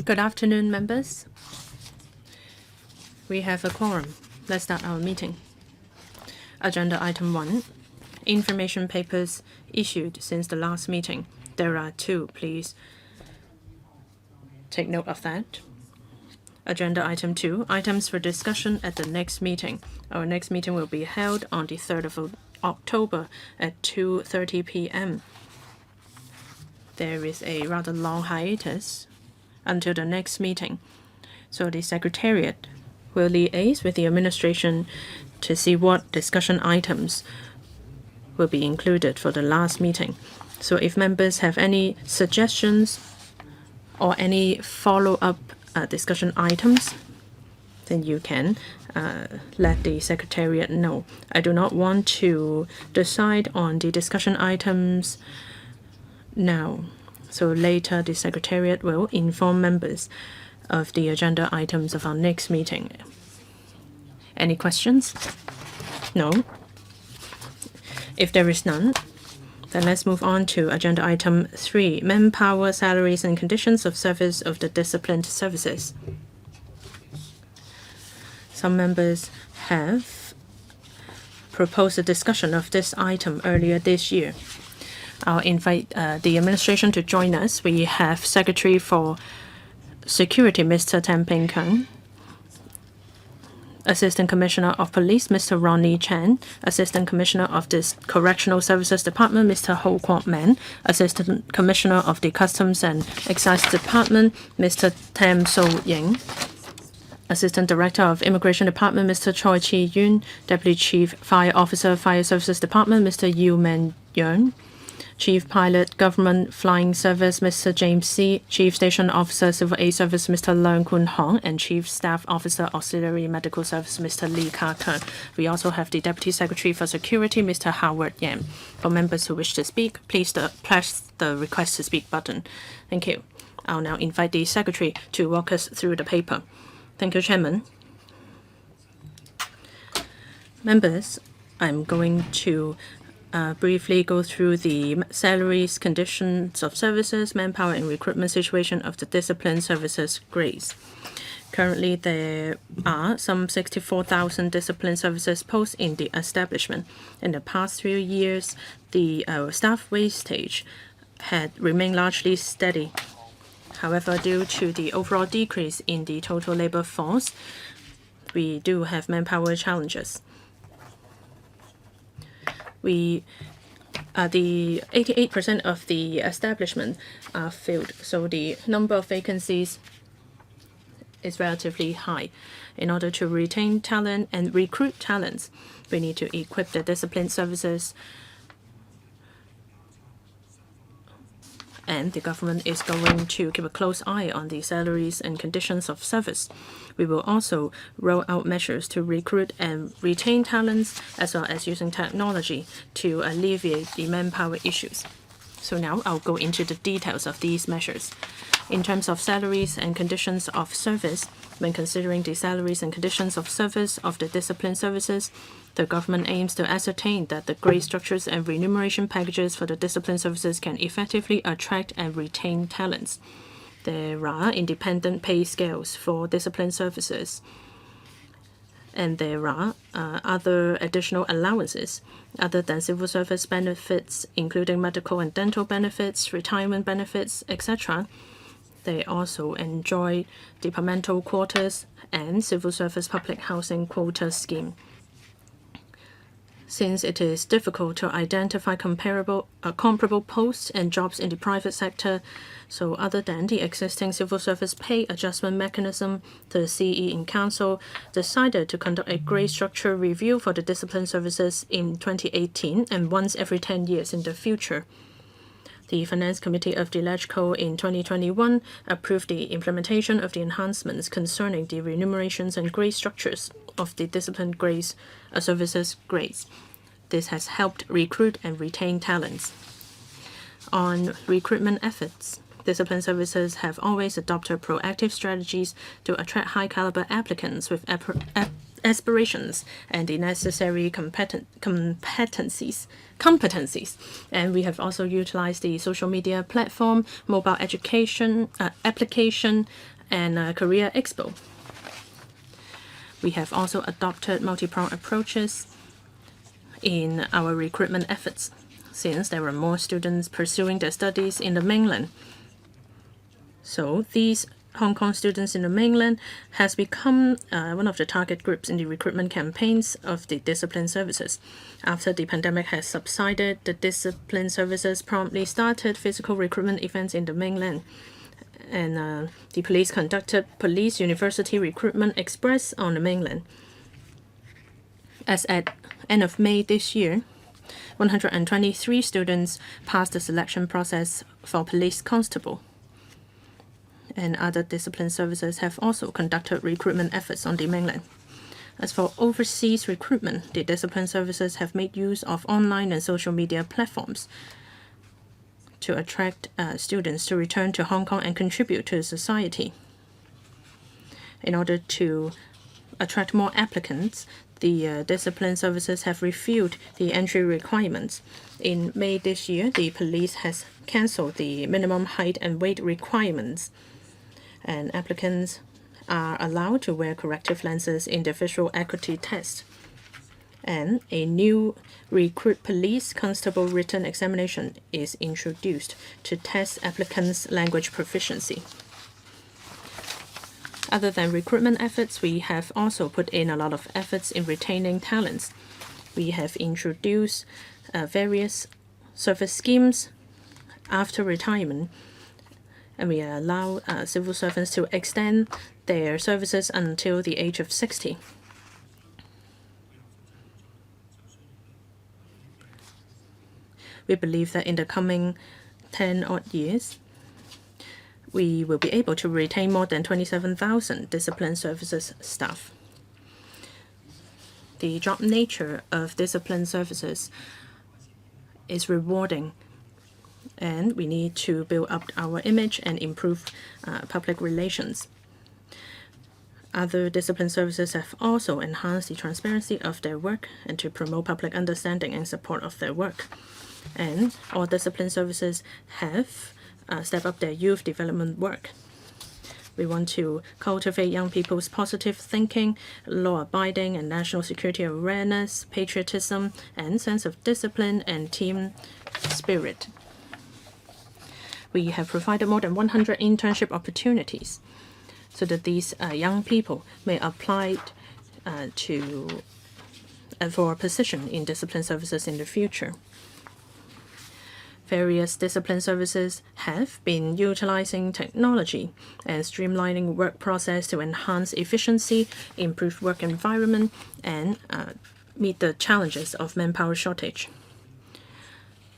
Good afternoon, members. We have a quorum. Let's start our meeting. Agenda item 1, information papers issued since the last meeting. There are 2, please take note of that. Agenda item 2, items for discussion at the next meeting. Our next meeting will be held on the 3rd of October at 2:30 p.m. There is a rather long hiatus until the next meeting, so the Secretariat will liaise with the administration to see what discussion items will be included for the last meeting. So if members have any suggestions or any follow-up discussion items, then you can let the Secretariat know. I do not want to decide on the discussion items now. So later the Secretariat will inform members of the agenda items of our next meeting. Any questions? No? If there is none, then let's move on to agenda item 3, manpower, salaries and conditions of service of the disciplined services. Some members have proposed a discussion of this item earlier this year. I'll invite the administration to join us. We have Secretary for Security, Mr. Tan Ping-kang, Assistant Commissioner of Police, Mr. Ronnie Chan, Assistant Commissioner of the Correctional Services Department, Mr. Ho Kwok-man, Assistant Commissioner of the Customs and Excise Department, Mr. Tam So-ying, Assistant Director of Immigration Department, Mr. Choi Chi-yuen, Deputy Chief Fire Officer, Fire Services Department, Mr. Yu Man-yeon, Chief Pilot, Government Flying Service, Mr. James C., Chief Station Officer, Civil Aid Service, Mr. Leung Kun-hong, and Chief Staff Officer, Auxiliary Medical Service, Mr. Lee Ka-keung. We also have the Deputy Secretary for Security, Mr. Howard Yam. For members who wish to speak, please press the Request to Speak button. Thank you. I'll now invite the Secretary to walk us through the paper. Thank you, Chairman. Members, I'm going to briefly go through the salaries, conditions of services, manpower and recruitment situation of the disciplined services grades. Currently, there are some 64,000 disciplined services posts in the establishment. In the past few years, the staff wastage had remained largely steady. However, due to the overall decrease in the total labor force, we do have manpower challenges. The 88% of the establishment are filled, so the number of vacancies is relatively high. In order to retain talent and recruit talents, we need to equip the disciplined services, and the government is going to keep a close eye on the salaries and conditions of service. We will also roll out measures to recruit and retain talents, as well as using technology to alleviate the manpower issues. So now I'll go into the details of these measures. In terms of salaries and conditions of service, when considering the salaries and conditions of service of the disciplined services, the government aims to ascertain that the grade structures and remuneration packages for the disciplined services can effectively attract and retain talents. There are independent pay scales for disciplined services, and there are other additional allowances other than civil service benefits, including medical and dental benefits, retirement benefits, etc. They also enjoy departmental quarters and civil service public housing quota scheme. Since it is difficult to identify comparable posts and jobs in the private sector, so other than the existing civil service pay adjustment mechanism, the CE in Council decided to conduct a grade structure review for the disciplined services in 2018 and once every 10 years in the future. The Finance Committee of the LegCo in 2021 approved the implementation of the enhancements concerning the remunerations and grade structures of the disciplined grades, services grades. This has helped recruit and retain talents. On recruitment efforts, disciplined services have always adopted proactive strategies to attract high-caliber applicants with aspirations and the necessary competencies. And we have also utilized the social media platform, mobile education application, and a career expo. We have also adopted multi-pronged approaches in our recruitment efforts, since there were more students pursuing their studies in the mainland. So these Hong Kong students in the mainland has become one of the target groups in the recruitment campaigns of the discipline services. After the pandemic has subsided, the discipline services promptly started physical recruitment events in the mainland. And the police conducted Police University Recruitment Express on the mainland. As at end of May this year, 123 students passed the selection process for police constable. And other discipline services have also conducted recruitment efforts on the mainland. As for overseas recruitment, the discipline services have made use of online and social media platforms to attract students to return to Hong Kong and contribute to society. In order to attract more applicants, the discipline services have reviewed the entry requirements. In May this year, the police has cancelled the minimum height and weight requirements, and applicants are allowed to wear corrective lenses in the visual acuity test. And a new recruit police constable written examination is introduced to test applicants' language proficiency. Other than recruitment efforts, we have also put in a lot of efforts in retaining talents. We have introduced various service schemes after retirement, and we allow civil servants to extend their services until the age of 60. We believe that in the coming 10 odd years, we will be able to retain more than 27,000 discipline services staff. The job nature of discipline services is rewarding, and we need to build up our image and improve public relations. Other discipline services have also enhanced the transparency of their work and to promote public understanding and support of their work. And all discipline services have stepped up their youth development work. We want to cultivate young people's positive thinking, law-abiding and national security awareness, patriotism, and sense of discipline and team spirit. We have provided more than 100 internship opportunities so that these young people may apply for a position in discipline services in the future. Various discipline services have been utilizing technology and streamlining work process to enhance efficiency, improve work environment, and meet the challenges of manpower shortage.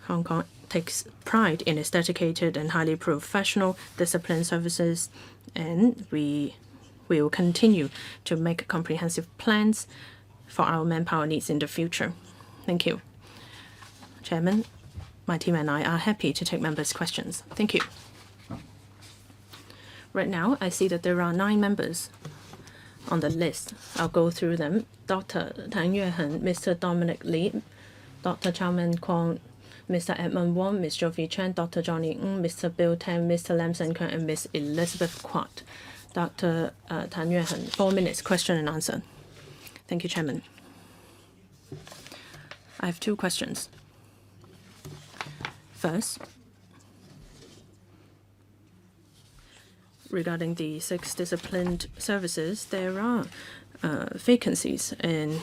Hong Kong takes pride in its dedicated and highly professional discipline services, and we will continue to make comprehensive plans for our manpower needs in the future. Thank you. Chairman, my team and I are happy to take members' questions. Thank you. Right now, I see that there are 9 members on the list. I'll go through them. Dr. Tang Yue-hen, Mr. Dominic Lee, Dr. Chow Man Kwong, Mr. Edmund Wong, Ms. Jovi Chen, Dr. Johnny Ng, Mr. Bill Tan, Mr. Lam Sen Kung, and Ms. Elizabeth Quat. Dr. Tang Yue-hen, 4 minutes, question and answer. Thank you, Chairman. I have 2 questions. First, regarding the 6 disciplined services, there are vacancies and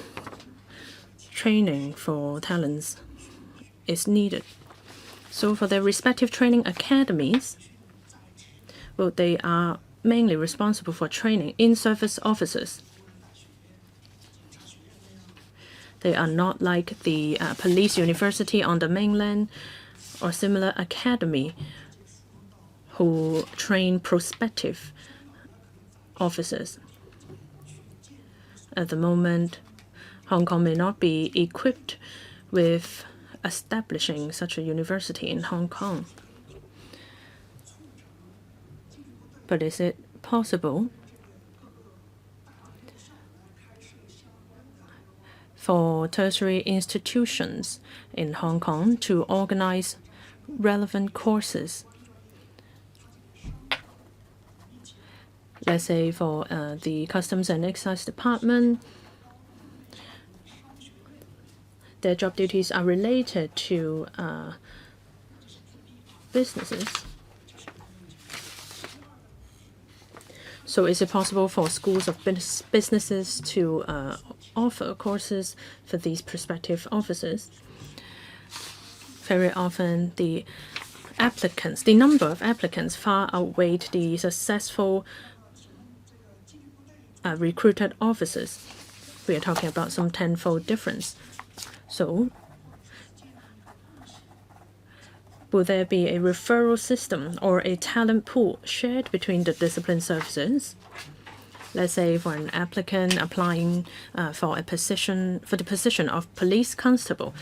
training for talents is needed. So for their respective training academies, well, they are mainly responsible for training in-service officers. They are not like the police university on the mainland or similar academy who train prospective officers. At the moment, Hong Kong may not be equipped with establishing such a university in Hong Kong. But is it possible for tertiary institutions in Hong Kong to organize relevant courses let's say for the Customs and Excise Department, their job duties are related to businesses. So is it possible for schools of businesses to offer courses for these prospective officers? Very often the number of applicants far outweighed the successful recruited officers. We are talking about some tenfold difference. So will there be a referral system or a talent pool shared between the discipline services? Let's say for an applicant applying for the position of police constable,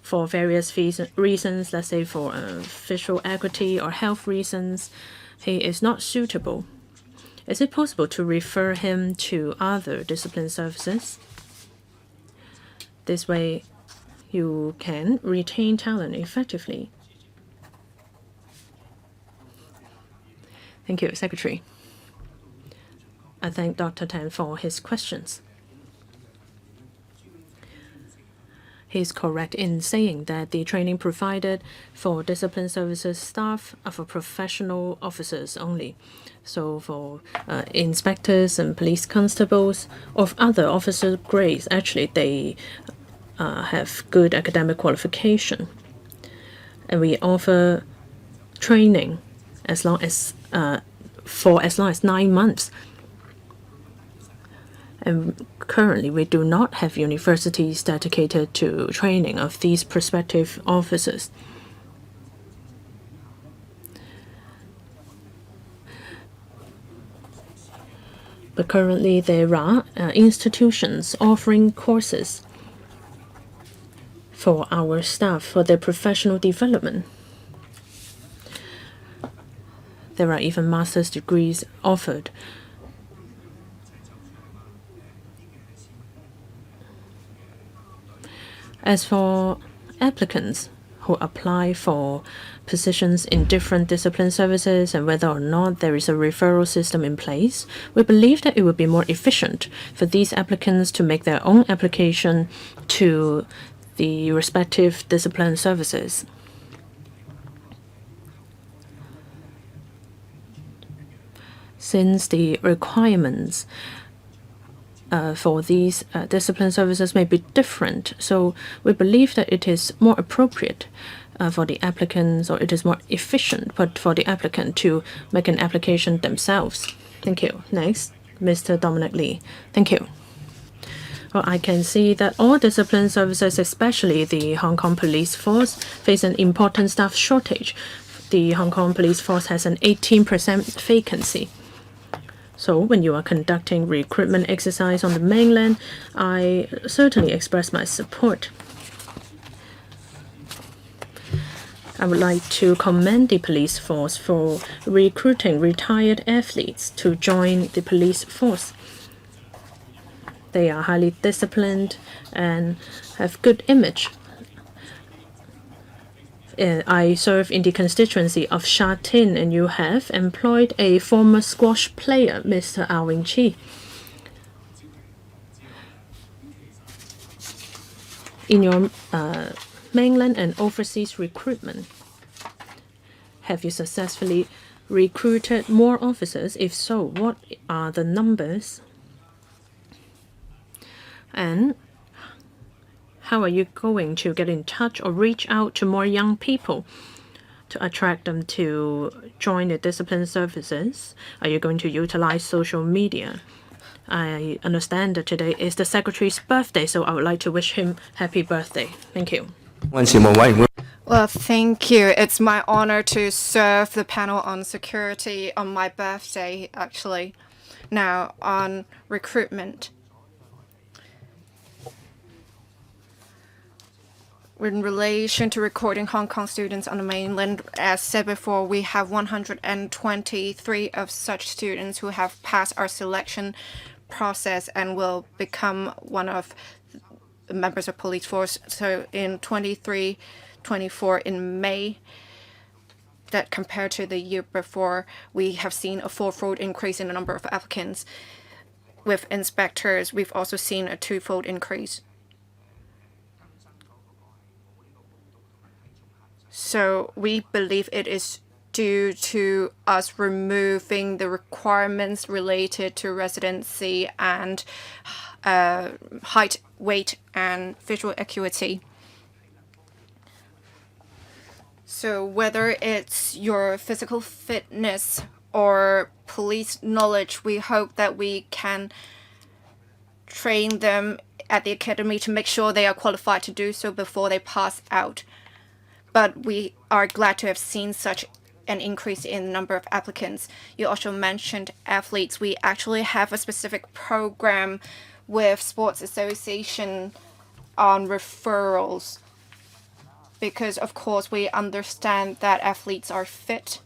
for various reasons, let's say for visual acuity or health reasons, he is not suitable. Is it possible to refer him to other discipline services? This way, you can retain talent effectively. Thank you, Secretary. I thank Dr. Tan for his questions. He is correct in saying that the training provided for discipline services staff are for professional officers only. So for inspectors and police constables of other officer grades, actually they have good academic qualification. And we offer training for as long as 9 months. And currently, we do not have universities dedicated to training of these prospective officers. But currently, there are institutions offering courses for our staff for their professional development. There are even master's degrees offered. As for applicants who apply for positions in different discipline services and whether or not there is a referral system in place, we believe that it would be more efficient for these applicants to make their own application to the respective discipline services. Since the requirements for these discipline services may be different, so we believe that it is more appropriate for the applicants, or it is more efficient but for the applicant to make an application themselves. Thank you. Next, Mr. Dominic Lee. Thank you. Well, I can see that all discipline services, especially the Hong Kong Police Force, face an important staff shortage. The Hong Kong Police Force has an 18% vacancy. So when you are conducting recruitment exercise on the mainland, I certainly express my support. I would like to commend the police force for recruiting retired athletes to join the police force. They are highly disciplined and have good image. I serve in the constituency of Sha Tin, and you have employed a former squash player, Mr. Wing Chi. In your mainland and overseas recruitment, have you successfully recruited more officers? If so, what are the numbers? And how are you going to get in touch or reach out to more young people to attract them to join the discipline services? Are you going to utilize social media? I understand that today is the Secretary's birthday, so I would like to wish him happy birthday. Thank you. Well, thank you. It's my honor to serve the panel on security on my birthday, actually. Now, on recruitment. In relation to recruiting Hong Kong students on the mainland, as said before, we have 123 of such students who have passed our selection process and will become one of the members of police force. So in 23-24 in May, that compared to the year before, we have seen a fourfold increase in the number of applicants. With inspectors, we've also seen a twofold increase. So we believe it is due to us removing the requirements related to residency and height, weight, and visual acuity. So whether it's your physical fitness or police knowledge, we hope that we can train them at the academy to make sure they are qualified to do so before they pass out. But we are glad to have seen such an increase in the number of applicants. You also mentioned athletes. We actually have a specific program with Sports Association on referrals, because of course we understand that athletes are fit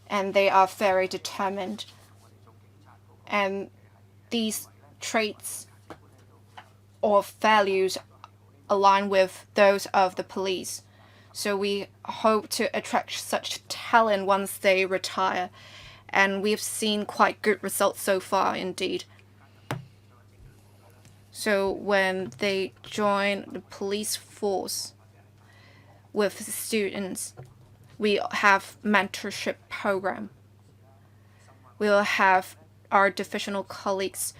and they are very determined, and these traits or values align with those of the police. So we hope to attract such talent once they retire, and we've seen quite good results so far indeed. So when they join the police force with students, we have mentorship program. We'll have our divisional colleagues,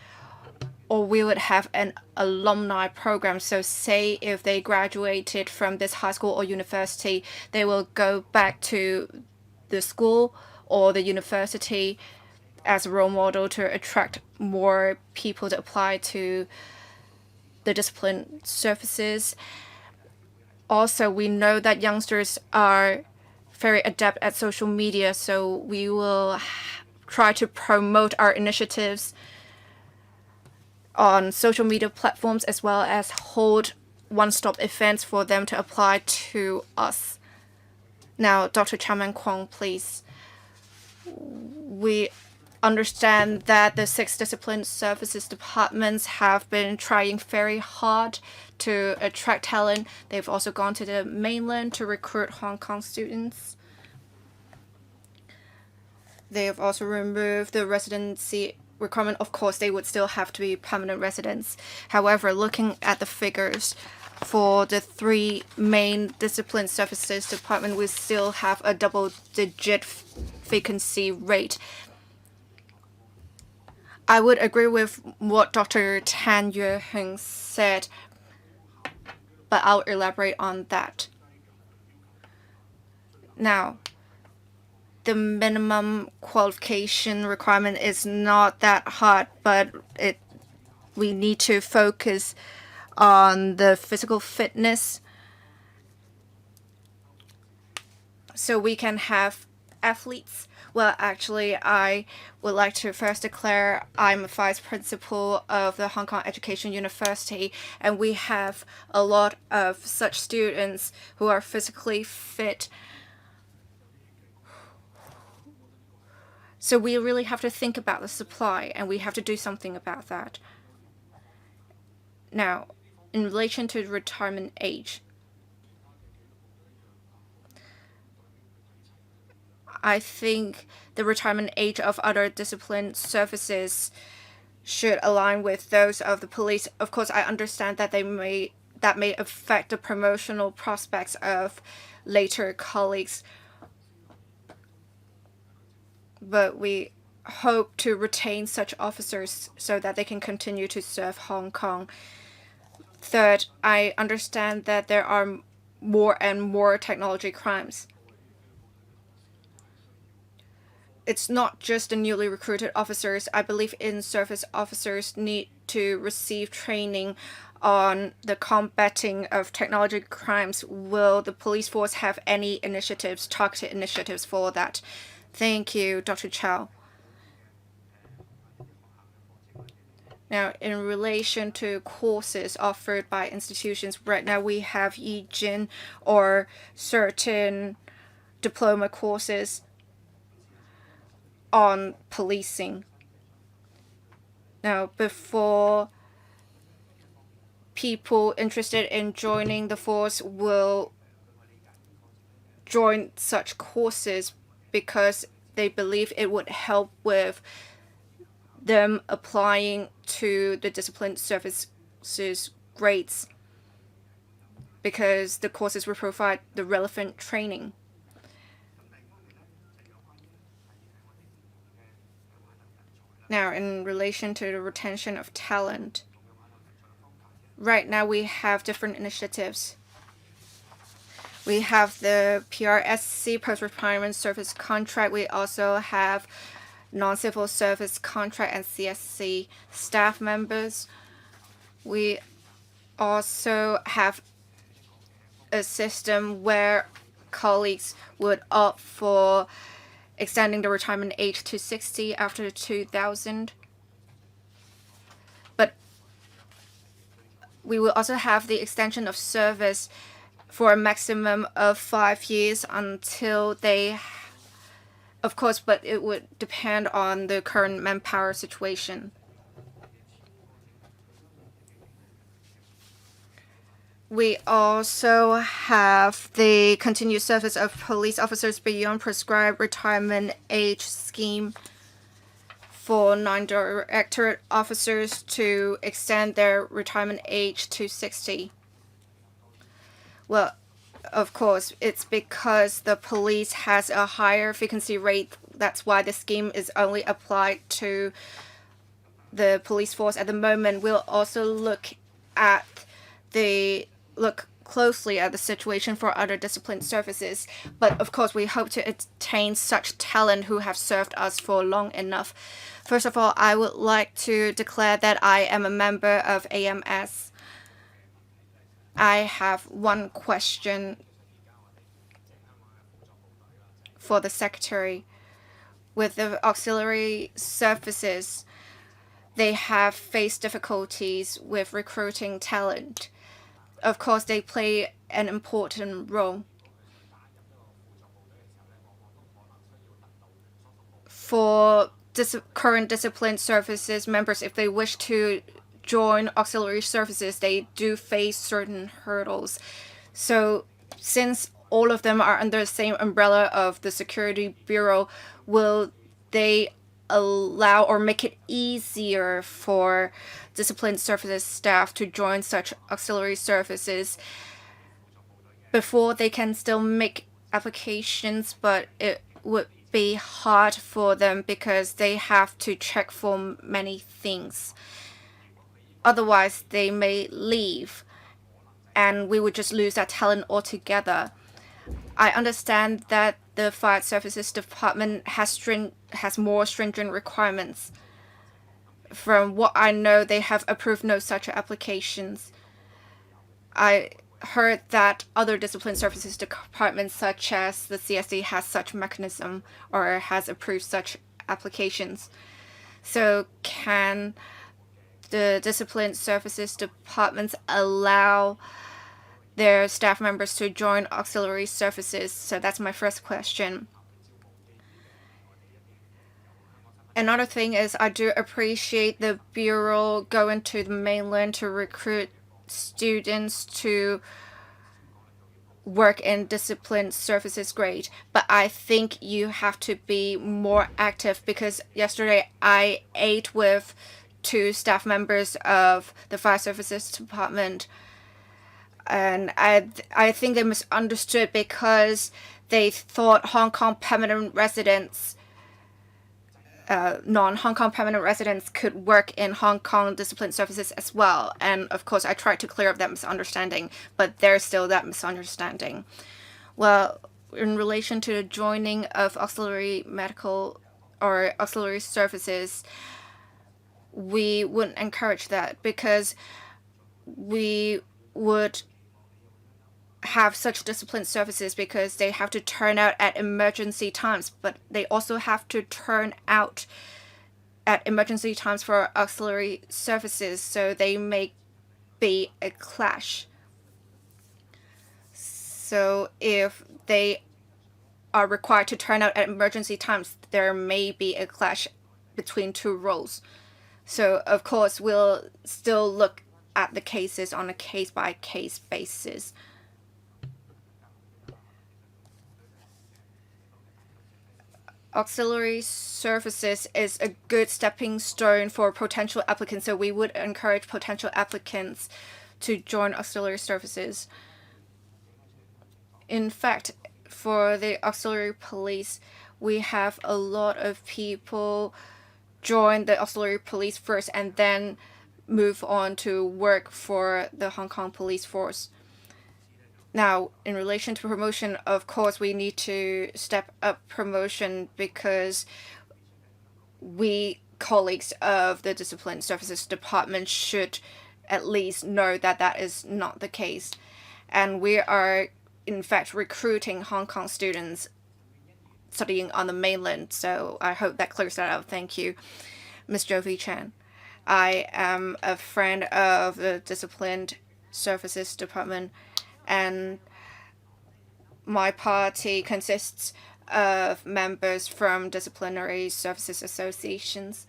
or we would have an alumni program. So say if they graduated from this high school or university, they will go back to the school or the university as a role model to attract more people to apply to the discipline services. Also, we know that youngsters are very adept at social media, so we will try to promote our initiatives on social media platforms, as well as hold one-stop events for them to apply to us. Now, Dr. Chairman Kwong, please. We understand that the 6 discipline services departments have been trying very hard to attract talent. They've also gone to the mainland to recruit Hong Kong students. They have also removed the residency requirement. Of course, they would still have to be permanent residents. However, looking at the figures for the 3 main discipline services department, we still have a double-digit vacancy rate. I would agree with what Dr. Tan Yue-heng said, but I'll elaborate on that. Now, the minimum qualification requirement is not that hard, but we need to focus on the physical fitness so we can have athletes. Well, actually, I would like to first declare I'm a vice principal of the Hong Kong Education University, and we have a lot of such students who are physically fit. So we really have to think about the supply, and we have to do something about that. Now, in relation to the retirement age, I think the retirement age of other discipline services should align with those of the police. Of course, I understand that that may affect the promotional prospects of later colleagues, but we hope to retain such officers so that they can continue to serve Hong Kong. Third, I understand that there are more and more technology crimes. It's not just the newly recruited officers. I believe in-service officers need to receive training on the combating of technology crimes. Will the police force have any initiatives, targeted initiatives for that? Thank you, Dr. Chow. Now, in relation to courses offered by institutions, right now we have Yi-Jin or certain diploma courses on policing. Now, before people interested in joining the force will join such courses because they believe it would help with them applying to the discipline services grades because the courses will provide the relevant training. Now, in relation to the retention of talent, right now we have different initiatives. We have the PRSC, post-retirement service contract. We also have non-civil service contract and CSC staff members. We also have a system where colleagues would opt for extending the retirement age to 60 after 2000. But we will also have the extension of service for a maximum of 5 years until they, of course, but it would depend on the current manpower situation. We also have the continued service of police officers beyond prescribed retirement age scheme for non-directorate officers to extend their retirement age to 60. Well, of course, it's because the police has a higher vacancy rate. That's why the scheme is only applied to the police force at the moment. We'll also look closely at the situation for other discipline services. But of course, we hope to attain such talent who have served us for long enough. First of all, I would like to declare that I am a member of AMS. I have one question for the secretary. With the auxiliary services, they have faced difficulties with recruiting talent. Of course, they play an important role. For current discipline services members, if they wish to join auxiliary services, they do face certain hurdles. So since all of them are under the same umbrella of the Security Bureau, will they allow or make it easier for discipline services staff to join such auxiliary services before they can still make applications, but it would be hard for them because they have to check for many things. Otherwise, they may leave, and we would just lose that talent altogether. I understand that the Fire Services Department has more stringent requirements. From what I know, they have approved no such applications. I heard that other discipline services departments, such as the CSD, has such mechanism or has approved such applications. So can the discipline services departments allow their staff members to join auxiliary services? So that's my first question. Another thing is I do appreciate the Bureau going to the mainland to recruit students to work in discipline services grade, but I think you have to be more active because yesterday I ate with 2 staff members of the Fire Services Department, and I think they misunderstood because they thought Hong Kong permanent residents, non-Hong Kong permanent residents could work in Hong Kong discipline services as well. And of course, I tried to clear up that misunderstanding, but there's still that misunderstanding. Well, in relation to the joining of auxiliary medical or auxiliary services, we wouldn't encourage that because we would have such discipline services because they have to turn out at emergency times, but they also have to turn out at emergency times for auxiliary services, so they may be a clash. So if they are required to turn out at emergency times, there may be a clash between 2 roles. So of course, we'll still look at the cases on a case-by-case basis. auxiliary services is a good stepping stone for potential applicants, so we would encourage potential applicants to join auxiliary services. In fact, for the auxiliary police, we have a lot of people join the auxiliary police first and then move on to work for the Hong Kong police force. Now, in relation to promotion, of course, we need to step up promotion because we, colleagues of the Discipline Services Department, should at least know that that is not the case. And we are, in fact, recruiting Hong Kong students studying on the mainland. So I hope that clears that out. Thank you, Ms. Jovi Chan. I am a friend of the Discipline Services Department, and my party consists of members from disciplinary services associations.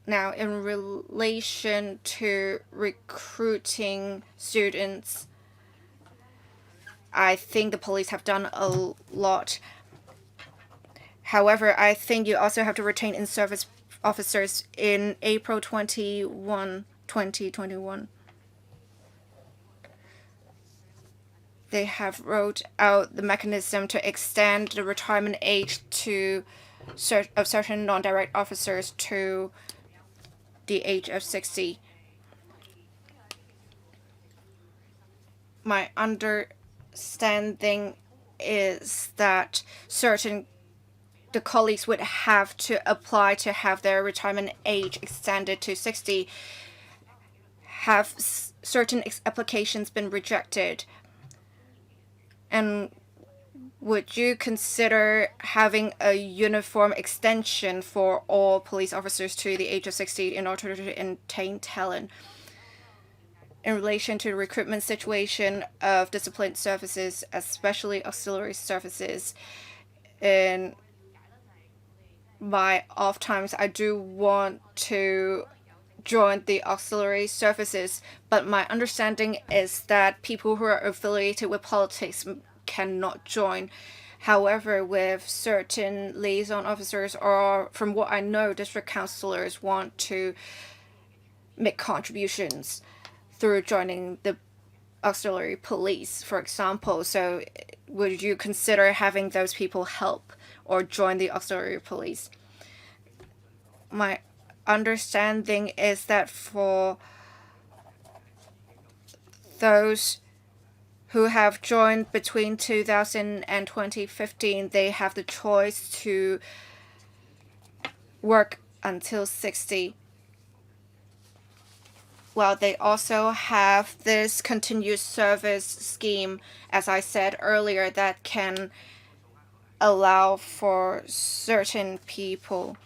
Now, in relation to recruiting students, I think the police have done a lot. However, I think you also have to retain in-service officers in April 2021. They have wrote out the mechanism to extend the retirement age of certain non-direct officers to the age of 60. My understanding is that the colleagues would have to apply to have their retirement age extended to 60. Have certain applications been rejected? And would you consider having a uniform extension for all police officers to the age of 60 in order to retain talent? In relation to the recruitment situation of disciplined services, especially auxiliary services, in my off times, I do want to join the auxiliary services, but my understanding is that people who are affiliated with politics cannot join. However, with certain liaison officers, or from what I know, district councillors want to make contributions through joining the auxiliary police, for example. So would you consider having those people help or join the auxiliary police? My understanding is that for those who have joined between 2000 and 2015, they have the choice to work until 60. Well, they also have this continuous service scheme, as I said earlier, that can allow for certain people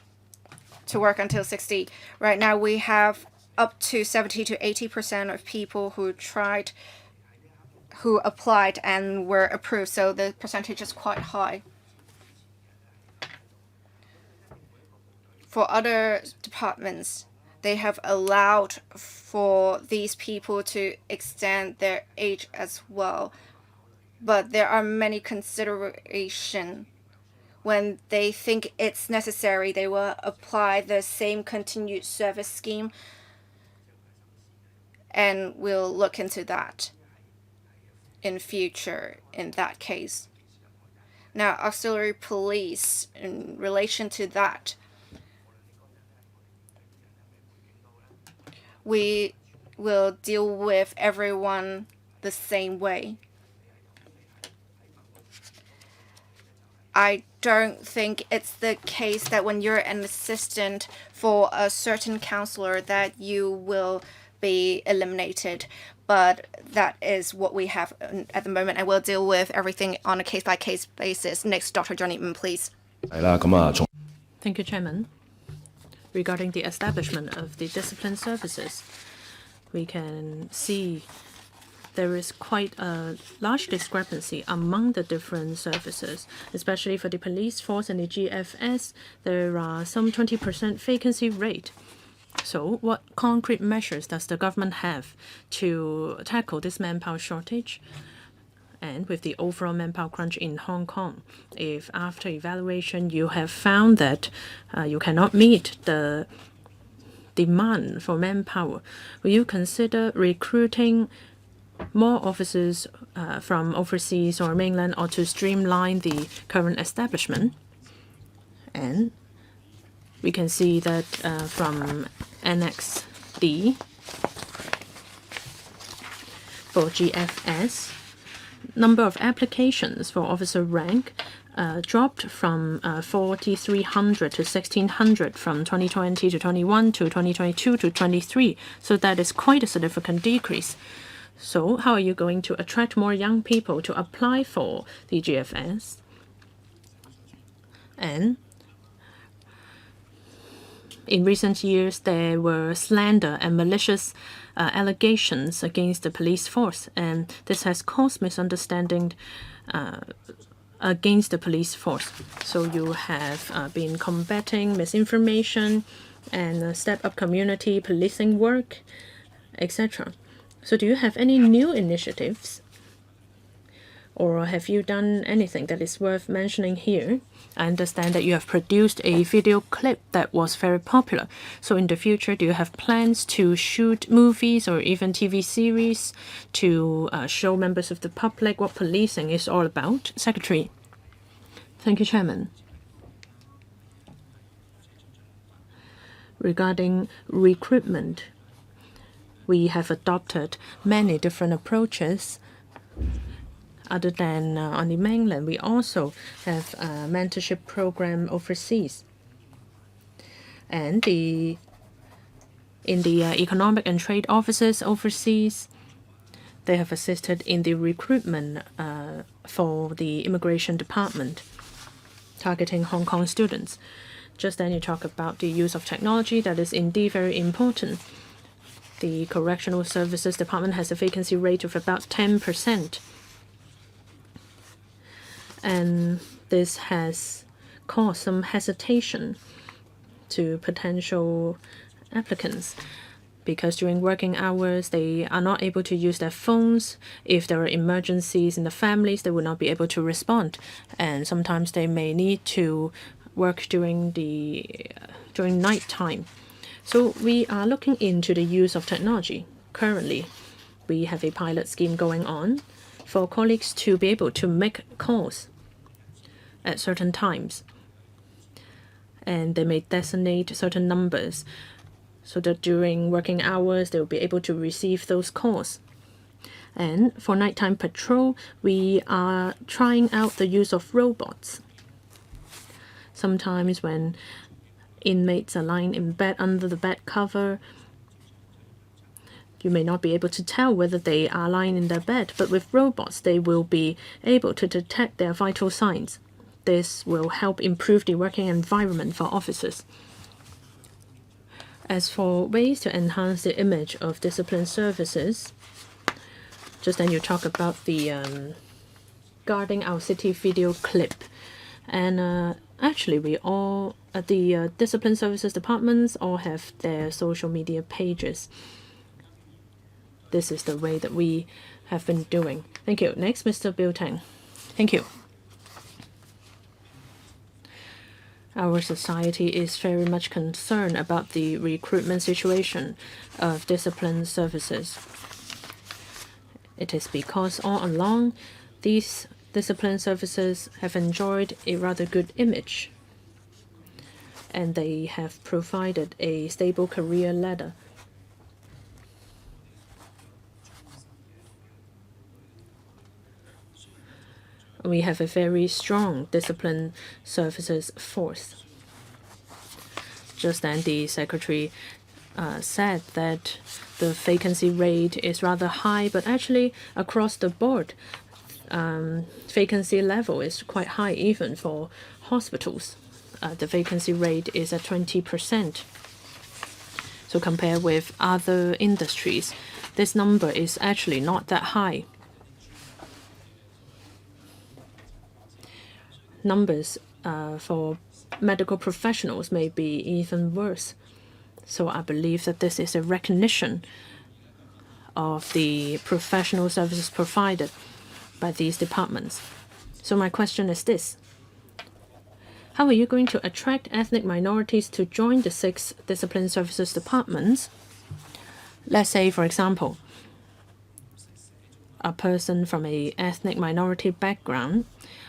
to work until 60. Right now, we have up to 70 to 80% of people who applied and were approved, so the percentage is quite high. For other departments, they have allowed for these people to extend their age as well. But there are many considerations. When they think it's necessary, they will apply the same continued service scheme, and we'll look into that in future in that case. Now, auxiliary police, in relation to that, we will deal with everyone the same way. I don't think it's the case that when you're an assistant for a certain counselor that you will be eliminated, but that is what we have at the moment, and we'll deal with everything on a case-by-case basis. Next, Dr. Johnny Yuen, please. Thank you, Chairman. Regarding the establishment of the discipline services, we can see there is quite a large discrepancy among the different services, especially for the police force and the GFS. There are some 20% vacancy rate. So what concrete measures does the government have to tackle this manpower shortage? And with the overall manpower crunch in Hong Kong, if after evaluation you have found that you cannot meet the demand for manpower, will you consider recruiting more officers from overseas or mainland, or to streamline the current establishment? And we can see that from Annex D for GFS, number of applications for officer rank dropped from 4,300 to 1,600 from 2020 to 21 to 2022 to 23. So that is quite a significant decrease. So how are you going to attract more young people to apply for the GFS? And in recent years, there were slander and malicious allegations against the police force, and this has caused misunderstanding against the police force. So you have been combating misinformation and step up community policing work, etc. So do you have any new initiatives, or have you done anything that is worth mentioning here? I understand that you have produced a video clip that was very popular. So in the future, do you have plans to shoot movies or even TV series to show members of the public what policing is all about? Secretary. Thank you, Chairman. Regarding recruitment, we have adopted many different approaches. Other than on the mainland, we also have a mentorship program overseas. And in the economic and trade offices overseas, they have assisted in the recruitment for the immigration department, targeting Hong Kong students. Just then you talk about the use of technology. That is indeed very important. The Correctional Services Department has a vacancy rate of about 10%. And this has caused some hesitation to potential applicants, because during working hours, they are not able to use their phones. If there are emergencies in the families, they will not be able to respond. And sometimes they may need to work during night time. So we are looking into the use of technology. Currently, we have a pilot scheme going on for colleagues to be able to make calls at certain times. And they may designate certain numbers so that during working hours, they will be able to receive those calls. And for nighttime patrol, we are trying out the use of robots. Sometimes when inmates are lying in bed under the bed cover, you may not be able to tell whether they are lying in their bed, but with robots, they will be able to detect their vital signs. This will help improve the working environment for officers. As for ways to enhance the image of discipline services, just then you talk about the Guarding Our City video clip. And actually, we all, the discipline services departments all have their social media pages. This is the way that we have been doing. Thank you. Next, Mr. Bill Tang. Thank you. Our society is very much concerned about the recruitment situation of discipline services. It is because all along, these discipline services have enjoyed a rather good image, and they have provided a stable career ladder. We have a very strong discipline services force. Just then, the secretary said that the vacancy rate is rather high, but actually across the board, vacancy level is quite high even for hospitals. The vacancy rate is at 20%. So compared with other industries, this number is actually not that high. Numbers for medical professionals may be even worse. So I believe that this is a recognition of the professional services provided by these departments. So my question is this. How are you going to attract ethnic minorities to join the 6 discipline services departments? Let's say, for example, a person from an ethnic minority background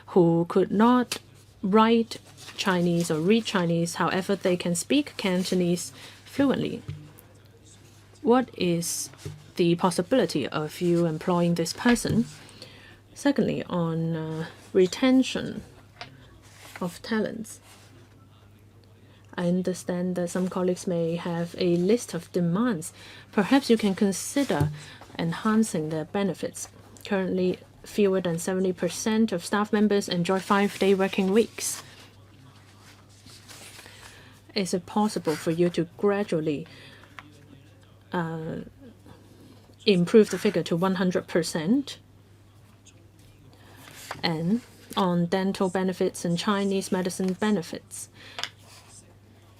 who could not write Chinese or read Chinese, however, they can speak Cantonese fluently. What is the possibility of you employing this person? Secondly, on retention of talents. I understand that some colleagues may have a list of demands. Perhaps you can consider enhancing their benefits. Currently, fewer than 70% of staff members enjoy 5-day working weeks. Is it possible for you to gradually improve the figure to 100%? And on dental benefits and Chinese medicine benefits,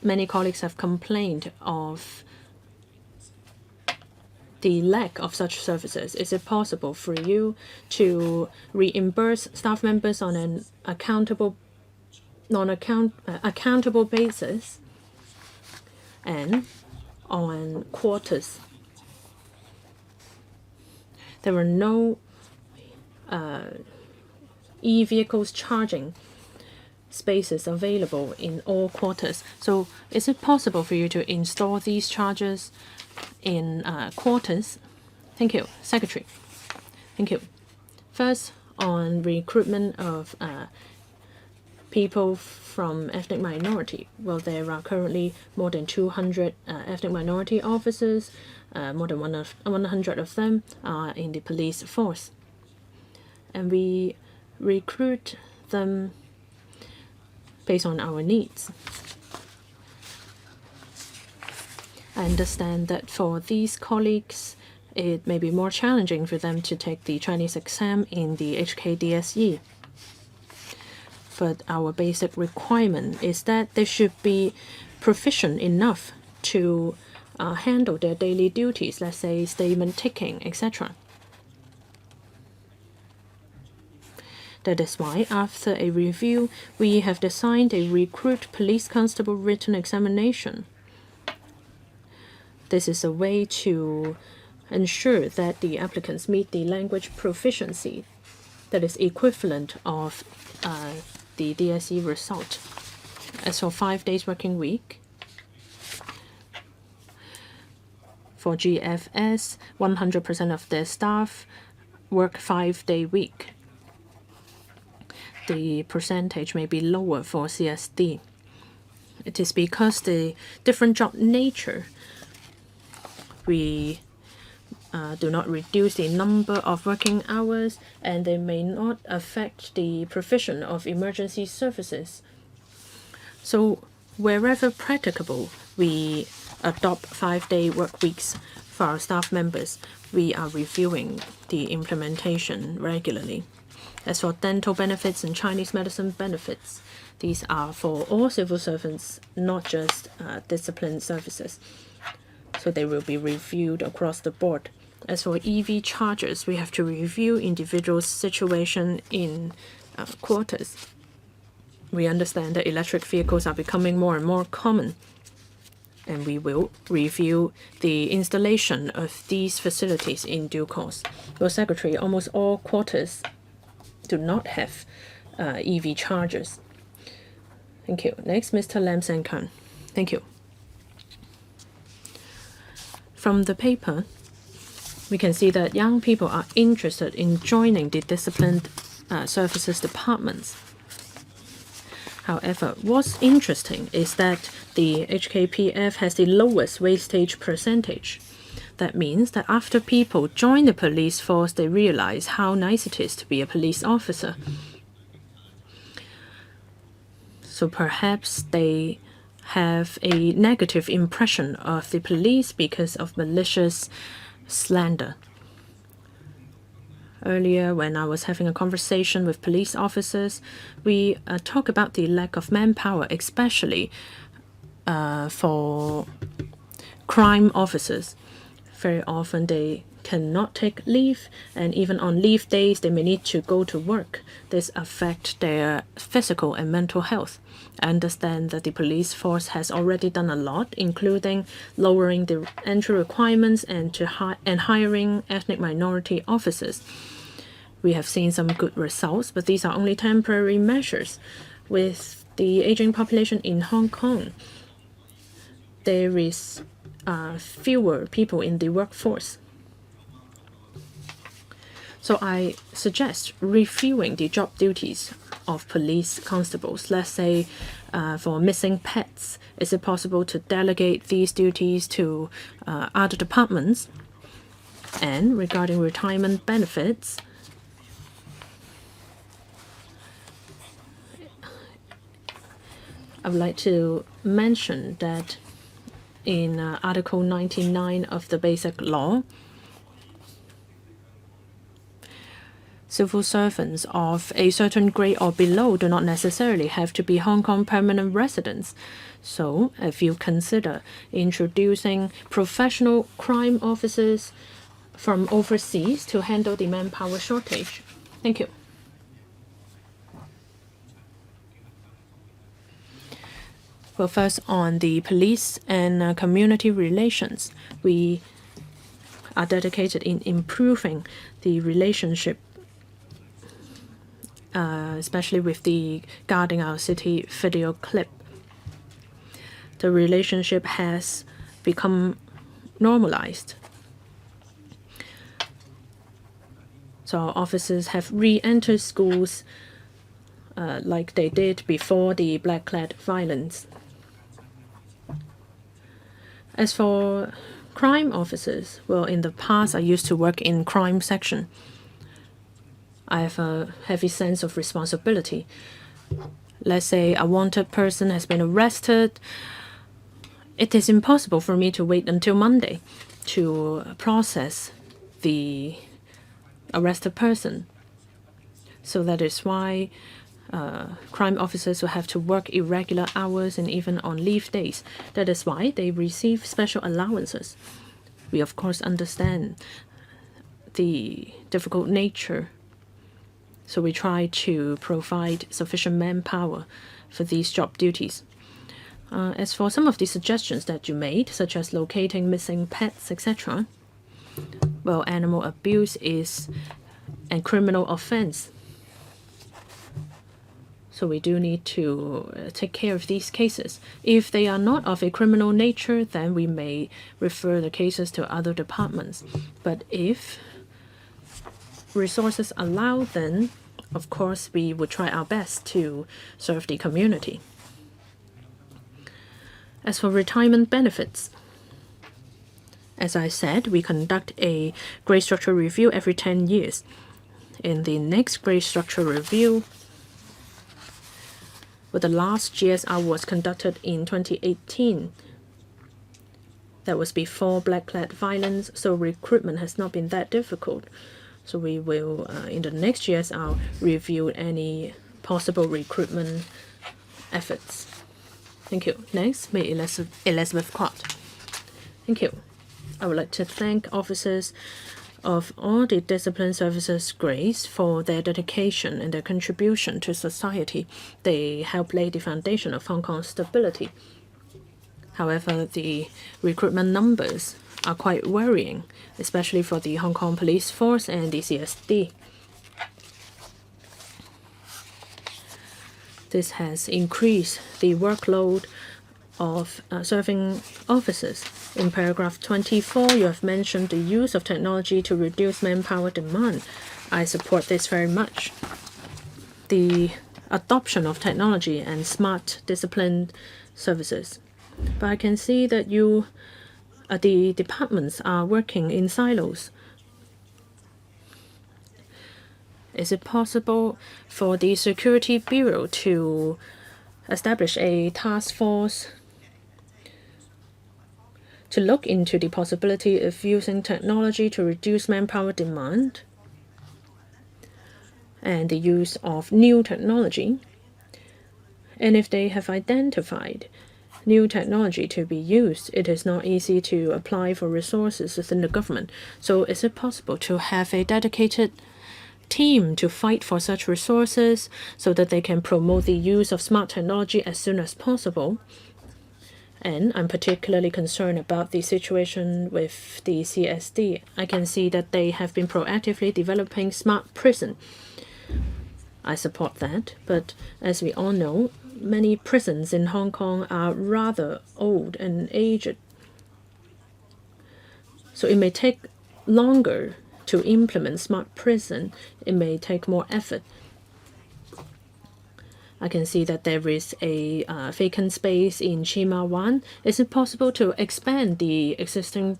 many colleagues have complained of the lack of such services. Is it possible for you to reimburse staff members on an accountable basis and on quarters? There are no e-vehicles charging spaces available in all quarters. So is it possible for you to install these chargers in quarters? Thank you. Secretary. Thank you. First, on recruitment of people from ethnic minority. Well, there are currently more than 200 ethnic minority officers. More than 100 of them are in the police force. And we recruit them based on our needs. I understand that for these colleagues, it may be more challenging for them to take the Chinese exam in the HKDSE. But our basic requirement is that they should be proficient enough to handle their daily duties, let's say statement taking, etc. That is why, after a review, we have designed a recruit police constable written examination. This is a way to ensure that the applicants meet the language proficiency that is equivalent of the DSE result. As for 5 days working week, for GFS, 100% of their staff work 5-day week. The percentage may be lower for CSD. It is because the different job nature, we do not reduce the number of working hours, and they may not affect the provision of emergency services. So wherever practicable, we adopt 5-day work weeks for our staff members. We are reviewing the implementation regularly. As for dental benefits and Chinese medicine benefits, these are for all civil servants, not just discipline services. So they will be reviewed across the board. As for EV chargers, we have to review individuals' situation in quarters. We understand that electric vehicles are becoming more and more common, and we will review the installation of these facilities in due course. Well, Secretary, almost all quarters do not have EV chargers. Thank you. Next, Mr. Lam San-kun. Thank you. From the paper, we can see that young people are interested in joining the disciplined services departments. However, what's interesting is that the HKPF has the lowest wastage percentage. That means that after people join the police force, they realize how nice it is to be a police officer. So perhaps they have a negative impression of the police because of malicious slander. Earlier, when I was having a conversation with police officers, we talk about the lack of manpower, especially for crime officers. Very often they cannot take leave, and even on leave days they may need to go to work. This affects their physical and mental health. I understand that the police force has already done a lot, including lowering the entry requirements and hiring ethnic minority officers. We have seen some good results, but these are only temporary measures. With the aging population in Hong Kong, there is fewer people in the workforce. So I suggest reviewing the job duties of police constables. Let's say for missing pets, is it possible to delegate these duties to other departments? And regarding retirement benefits, I would like to mention that in Article 99 of the Basic Law, civil servants of a certain grade or below do not necessarily have to be Hong Kong permanent residents. So if you consider introducing professional crime officers from overseas to handle the manpower shortage. Thank you. Well, first on the police and community relations, we are dedicated in improving the relationship, especially with the Guarding Our City video clip. The relationship has become normalized. So our officers have re-entered schools like they did before the black-clad violence. As for crime officers, well, in the past I used to work in crime section. I have a heavy sense of responsibility. Let's say a wanted person has been arrested. It is impossible for me to wait until Monday to process the arrested person. So that is why crime officers will have to work irregular hours and even on leave days. That is why they receive special allowances. We of course understand the difficult nature, so we try to provide sufficient manpower for these job duties. As for some of the suggestions that you made, such as locating missing pets, etc., well, animal abuse is a criminal offense. So we do need to take care of these cases. If they are not of a criminal nature, then we may refer the cases to other departments. But if resources allow, then of course we would try our best to serve the community. As for retirement benefits, as I said, we conduct a grade structure review every 10 years. In the next grade structure review, but the last GSR was conducted in 2018. That was before black-clad violence, so recruitment has not been that difficult. So we will, in the next GSR, review any possible recruitment efforts. Thank you. Next, Ms. Elizabeth Quat. Thank you. I would like to thank officers of all the discipline services grades for their dedication and their contribution to society. They help lay the foundation of Hong Kong's stability. However, the recruitment numbers are quite worrying, especially for the Hong Kong Police Force and the CSD. This has increased the workload of serving officers. In paragraph 24, you have mentioned the use of technology to reduce manpower demand. I support this very much. The adoption of technology and smart discipline services. But I can see that the departments are working in silos. Is it possible for the Security Bureau to establish a task force to look into the possibility of using technology to reduce manpower demand and the use of new technology? And if they have identified new technology to be used, it is not easy to apply for resources within the government. So is it possible to have a dedicated team to fight for such resources so that they can promote the use of smart technology as soon as possible? And I'm particularly concerned about the situation with the CSD. I can see that they have been proactively developing smart prison. I support that, but as we all know, many prisons in Hong Kong are rather old and aged. So it may take longer to implement smart prison. It may take more effort. I can see that there is a vacant space in Chima Wan. Is it possible to expand the existing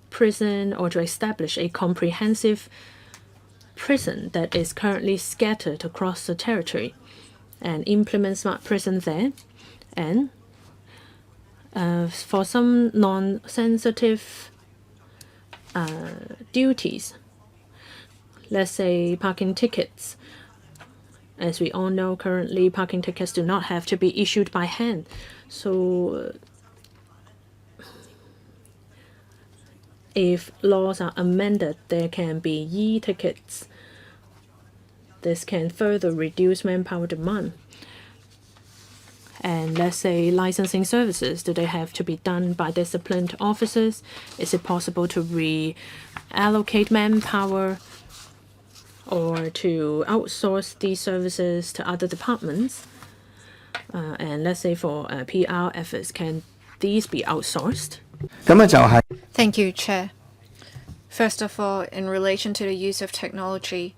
prison or to establish a comprehensive prison that is currently scattered across the territory and implement smart prison there? And for some non-sensitive duties, let's say parking tickets. As we all know, currently parking tickets do not have to be issued by hand. So if laws are amended, there can be e-tickets. This can further reduce manpower demand. And let's say licensing services, do they have to be done by disciplined officers? Is it possible to reallocate manpower or to outsource these services to other departments? And let's say for PR efforts, can these be outsourced? Thank you, Chair. First of all, in relation to the use of technology,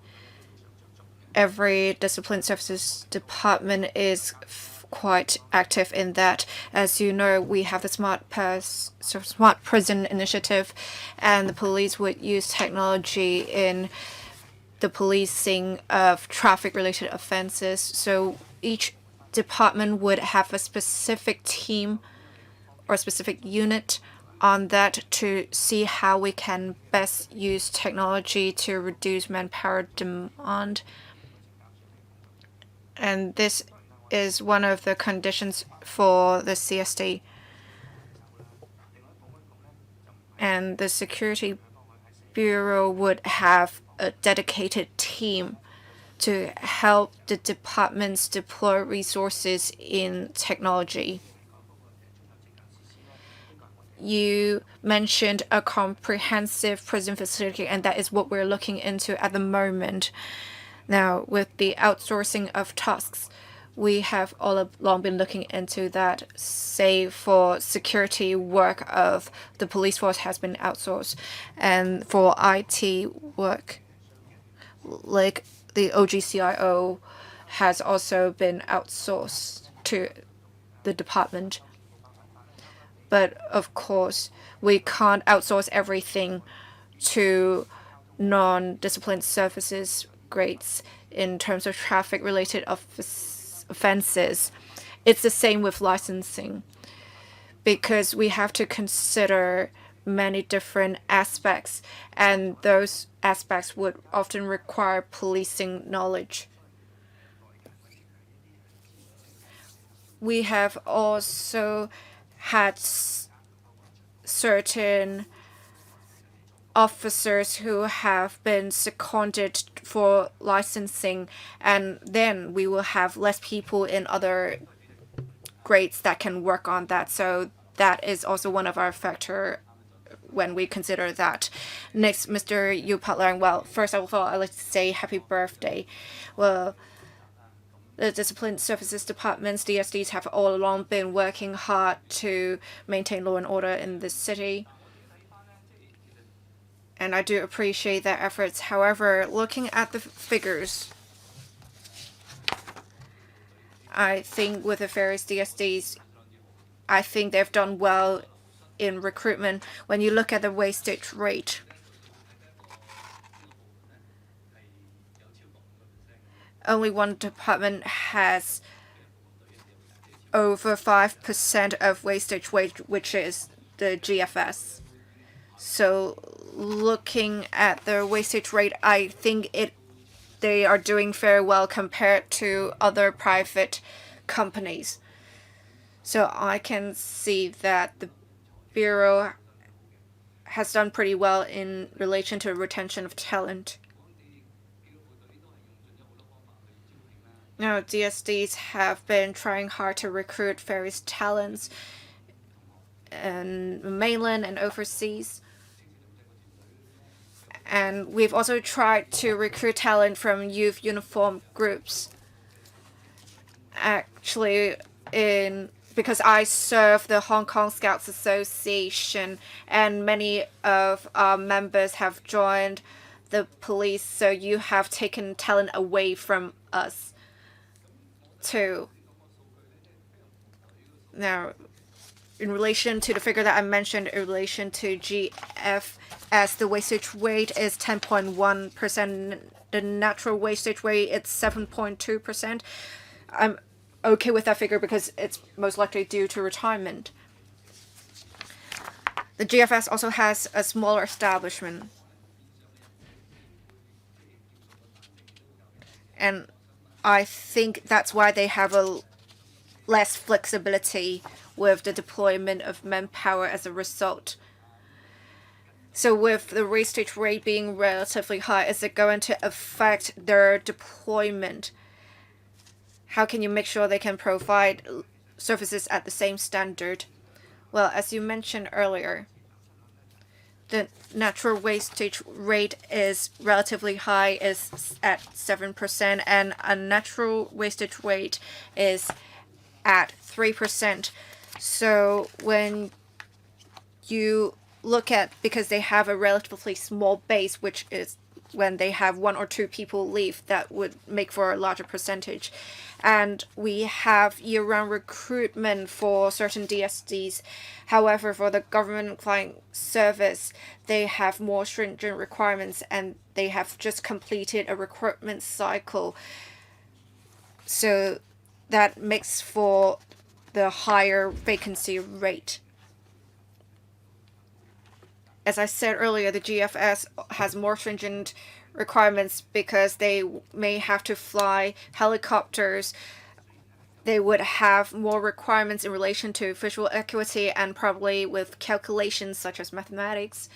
every discipline services department is quite active in that. As you know, we have the smart prison initiative, and the police would use technology in the policing of traffic-related offenses. So each department would have a specific team or specific unit on that to see how we can best use technology to reduce manpower demand. And this is one of the conditions for the CSD. And the Security Bureau would have a dedicated team to help the departments deploy resources in technology. You mentioned a comprehensive prison facility, and that is what we're looking into at the moment. Now, with the outsourcing of tasks, we have all along been looking into that. Say for security work of the police force has been outsourced, and for IT work, like the OGCIO has also been outsourced to the department. But of course, we can't outsource everything to non-disciplined services grades in terms of traffic-related offenses. It's the same with licensing, because we have to consider many different aspects, and those aspects would often require policing knowledge. We have also had certain officers who have been seconded for licensing, and then we will have less people in other grades that can work on that. So that is also one of our factors when we consider that. Next, Mr. Yu Patlang. Well, first of all, I'd like to say happy birthday. Well, the Discipline Services Departments, DSDs, have all along been working hard to maintain law and order in this city. And I do appreciate their efforts. However, looking at the figures, I think with the various DSDs, I think they've done well in recruitment. When you look at the wastage rate, only one department has over 5% of wastage rate, which is the GFS. So looking at the wastage rate, I think they are doing very well compared to other private companies. So I can see that the Bureau has done pretty well in relation to retention of talent. Now, DSDs have been trying hard to recruit various talents in mainland and overseas. And we've also tried to recruit talent from youth uniform groups. Actually, because I serve the Hong Kong Scouts Association, and many of our members have joined the police, so you have taken talent away from us too. Now, in relation to the figure that I mentioned in relation to GFS, the wastage rate is 10.1%. The natural wastage rate is 7.2%. I'm okay with that figure because it's most likely due to retirement. The GFS also has a smaller establishment. And I think that's why they have a less flexibility with the deployment of manpower as a result. So with the wastage rate being relatively high, is it going to affect their deployment? How can you make sure they can provide services at the same standard? Well, as you mentioned earlier, the natural wastage rate is relatively high, is at 7%, and a natural wastage rate is at 3%. So when you look at, because they have a relatively small base, which is when they have 1 or 2 people leave, that would make for a larger percentage. And we have year-round recruitment for certain DSDs. However, for the government client service, they have more stringent requirements, and they have just completed a recruitment cycle. So that makes for the higher vacancy rate. As I said earlier, the GFS has more stringent requirements because they may have to fly helicopters. They would have more requirements in relation to visual acuity and probably with calculations such as mathematics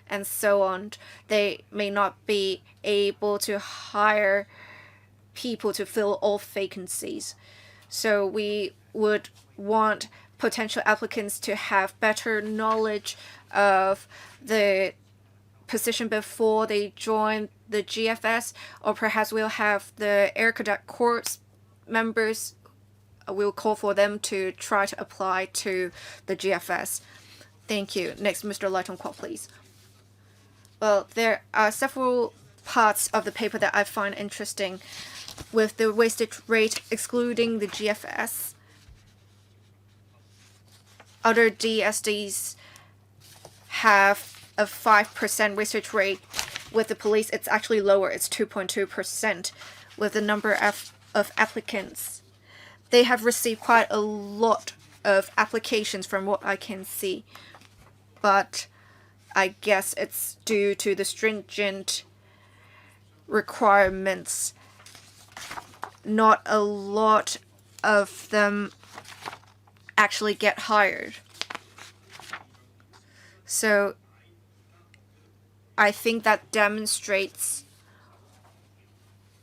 and so on. They may not be able to hire people to fill all vacancies. So we would want potential applicants to have better knowledge of the position before they join the GFS, or perhaps we'll have the Air Cadet Corps members, we'll call for them to try to apply to the GFS. Thank you. Next, Mr. Lighton Kwok, please. Well, there are several parts of the paper that I find interesting. With the wastage rate excluding the GFS, other DSDs have a 5% wastage rate. With the police, it's actually lower. It's 2.2% with the number of applicants. They have received quite a lot of applications from what I can see. But I guess it's due to the stringent requirements. Not a lot of them actually get hired. So I think that demonstrates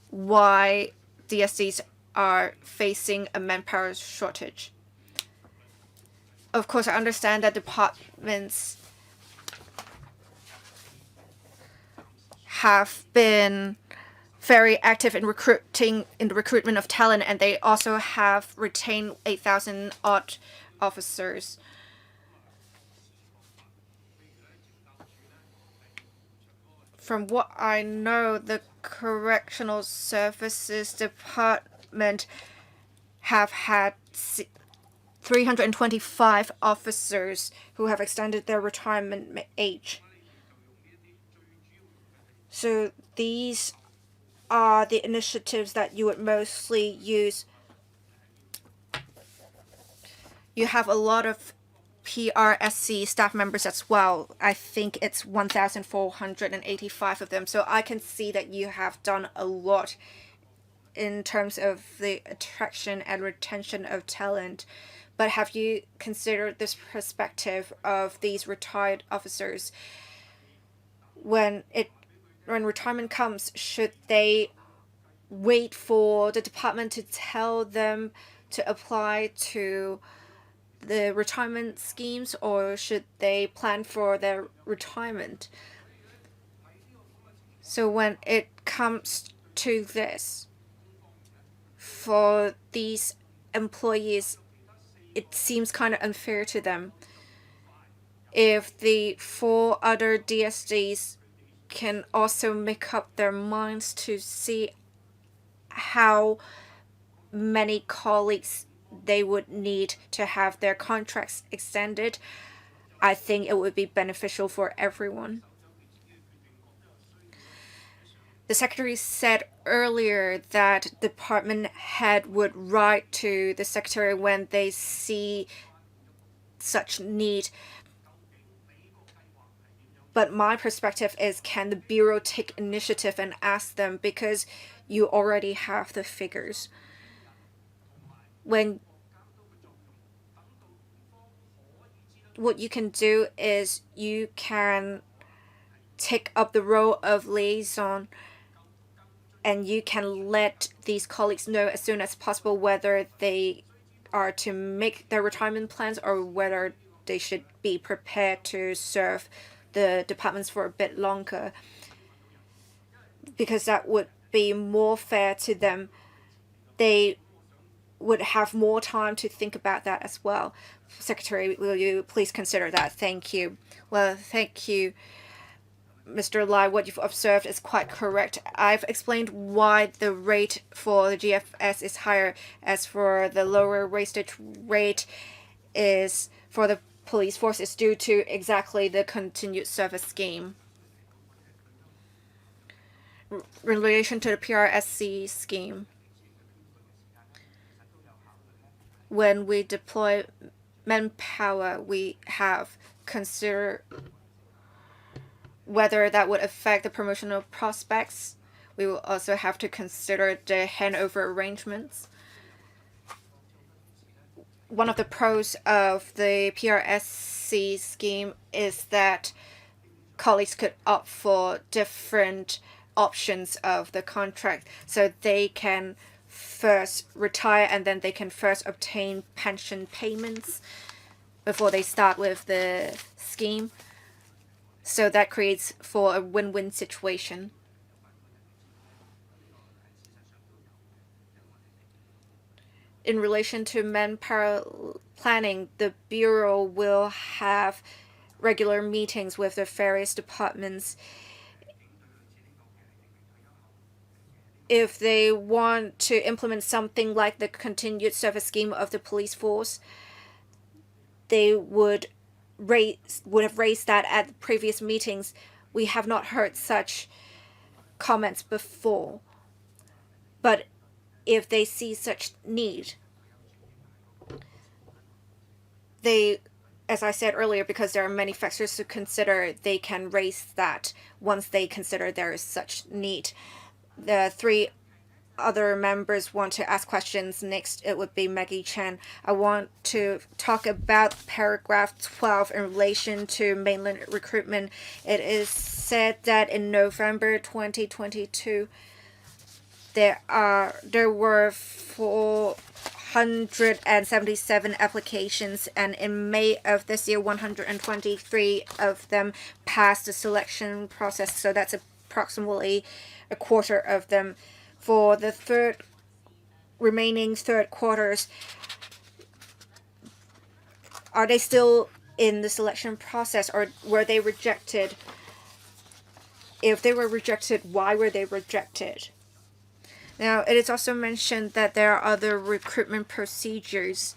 why DSDs are facing a manpower shortage. Of course, I understand that departments have been very active in the recruitment of talent, and they also have retained 8,000 odd officers. From what I know, the Correctional Services Department have had 325 officers who have extended their retirement age. So these are the initiatives that you would mostly use. You have a lot of PRSC staff members as well. I think it's 1,485 of them. So I can see that you have done a lot in terms of the attraction and retention of talent. But have you considered this perspective of these retired officers? When retirement comes, should they wait for the department to tell them to apply to the retirement schemes, or should they plan for their retirement? So when it comes to this, for these employees, it seems kind of unfair to them. If the 4 other DSDs can also make up their minds to see how many colleagues they would need to have their contracts extended, I think it would be beneficial for everyone. The secretary said earlier that department head would write to the secretary when they see such need. But my perspective is, can the Bureau take initiative and ask them, because you already have the figures. When what you can do is you can take up the role of liaison, and you can let these colleagues know as soon as possible whether they are to make their retirement plans or whether they should be prepared to serve the departments for a bit longer, because that would be more fair to them. They would have more time to think about that as well. Secretary, will you please consider that? Thank you. Well, thank you, Mr. Lai. What you've observed is quite correct. I've explained why the rate for the GFS is higher. As for the lower wastage rate is for the police force is due to exactly the continued service scheme. In relation to the PRSC scheme, when we deploy manpower, we have considered whether that would affect the promotional prospects. We will also have to consider the handover arrangements. One of the pros of the PRSC scheme is that colleagues could opt for different options of the contract, so they can first retire and then they can first obtain pension payments before they start with the scheme. So that creates for a win-win situation. In relation to manpower planning, the Bureau will have regular meetings with the various departments. If they want to implement something like the continued service scheme of the police force, they would have raised that at the previous meetings. We have not heard such comments before. But if they see such need, they, as I said earlier, because there are many factors to consider, they can raise that once they consider there is such need. The 3 other members want to ask questions. Next, it would be Maggie Chen. I want to talk about paragraph 12 in relation to mainland recruitment. It is said that in November 2022, there were 477 applications, and in May of this year, 123 of them passed the selection process. So that's approximately a quarter of them. For the remaining third quarters, are they still in the selection process, or were they rejected? If they were rejected, why were they rejected? Now, it is also mentioned that there are other recruitment procedures.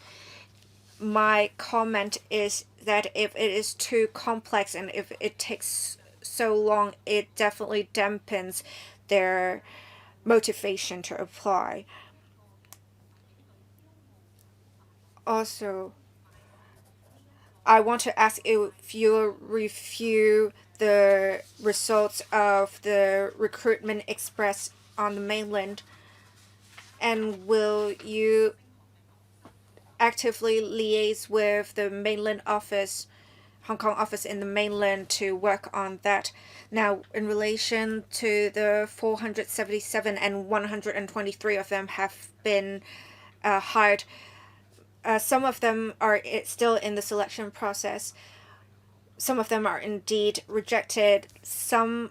My comment is that if it is too complex and if it takes so long, it definitely dampens their motivation to apply. Also, I want to ask if you review the results of the recruitment express on the mainland, and will you actively liaise with the mainland office, Hong Kong office in the mainland to work on that. Now, in relation to the 477 and 123 of them have been hired. Some of them are still in the selection process. Some of them are indeed rejected. Some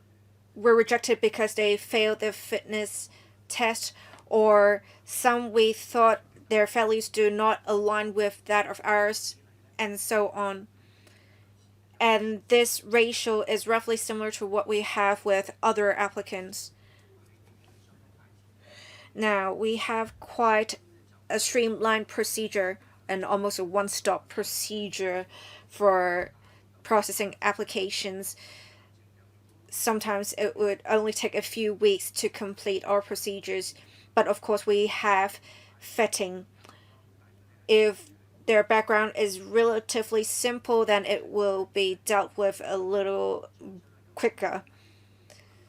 were rejected because they failed the fitness test, or some we thought their values do not align with that of ours, and so on. And this ratio is roughly similar to what we have with other applicants. Now, we have quite a streamlined procedure and almost a one-stop procedure for processing applications. Sometimes it would only take a few weeks to complete our procedures, but of course we have vetting. If their background is relatively simple, then it will be dealt with a little quicker.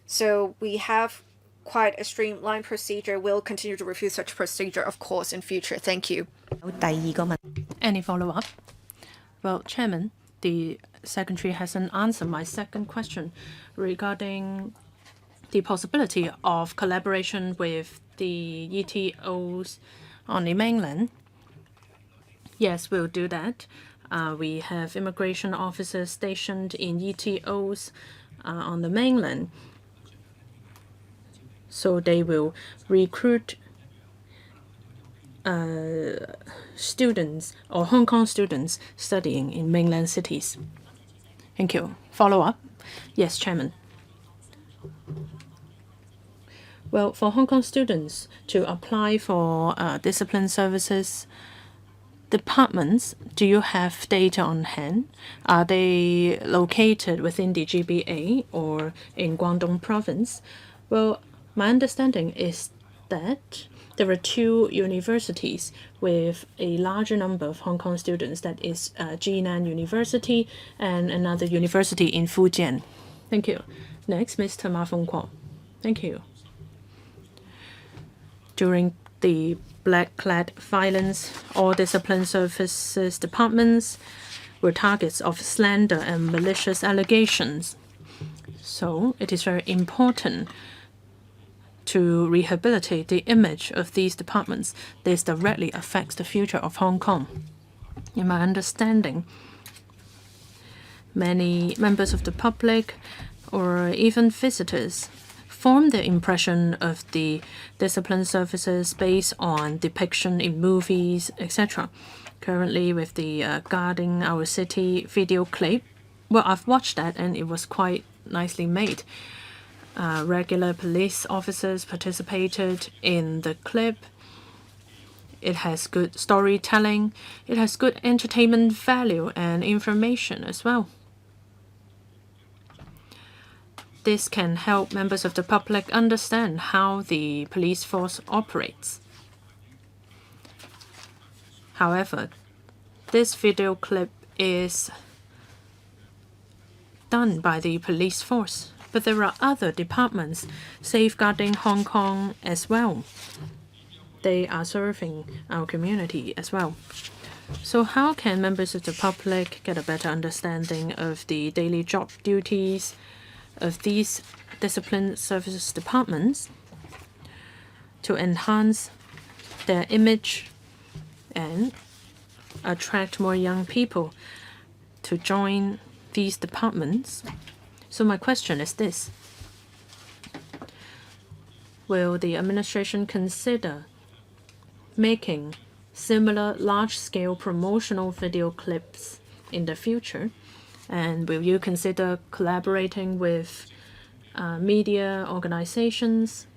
So we have quite a streamlined procedure. We'll continue to review such procedure, of course, in future. Thank you. Any follow-up? Well, Chairman, the Secretary hasn't answered my second question regarding the possibility of collaboration with the ETOs on the mainland. Yes, we'll do that. We have immigration officers stationed in ETOs on the mainland. So they will recruit students or Hong Kong students studying in mainland cities. Thank you. Follow up? Yes, Chairman. Well, for Hong Kong students to apply for discipline services departments, do you have data on hand? Are they located within the GBA or in Guangdong province? Well, my understanding is that there are two universities with a larger number of Hong Kong students. That is Jinan University and another university in Fujian. Thank you. Next, Mr. Ma Fengkuo. Thank you. During the black-clad violence, all discipline services departments were targets of slander and malicious allegations. So it is very important to rehabilitate the image of these departments. This directly affects the future of Hong Kong. In my understanding, many members of the public or even visitors form their impression of the discipline services based on depiction in movies, etc. Currently, with the Guarding Our City video clip, well, I've watched that and it was quite nicely made. Regular police officers participated in the clip. It has good storytelling. It has good entertainment value and information as well. This can help members of the public understand how the police force operates. However, this video clip is done by the police force, but there are other departments safeguarding Hong Kong as well. They are serving our community as well. So how can members of the public get a better understanding of the daily job duties of these discipline services departments to enhance their image and attract more young people to join these departments? So my question is this: will the administration consider making similar large-scale promotional video clips in the future? And will you consider collaborating with media organizations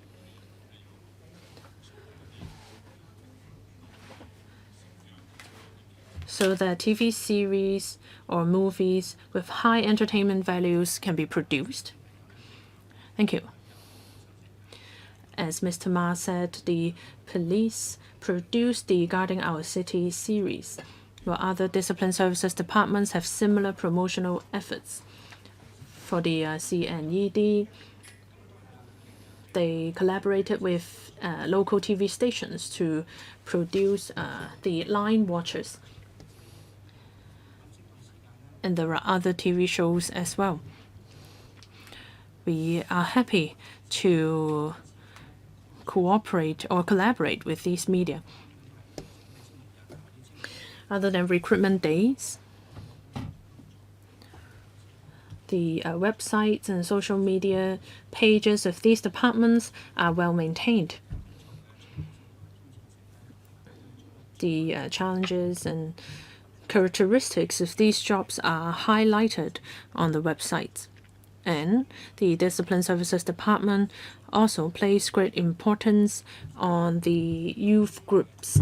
so that TV series or movies with high entertainment values can be produced? Thank you. As Mr. Ma said, the police produced the Guarding Our City series, while other discipline services departments have similar promotional efforts. For the CNED, they collaborated with local TV stations to produce the Line Watchers. And there are other TV shows as well. We are happy to cooperate or collaborate with these media. Other than recruitment days, the websites and social media pages of these departments are well maintained. The challenges and characteristics of these jobs are highlighted on the websites. And the Discipline Services Department also places great importance on the youth groups.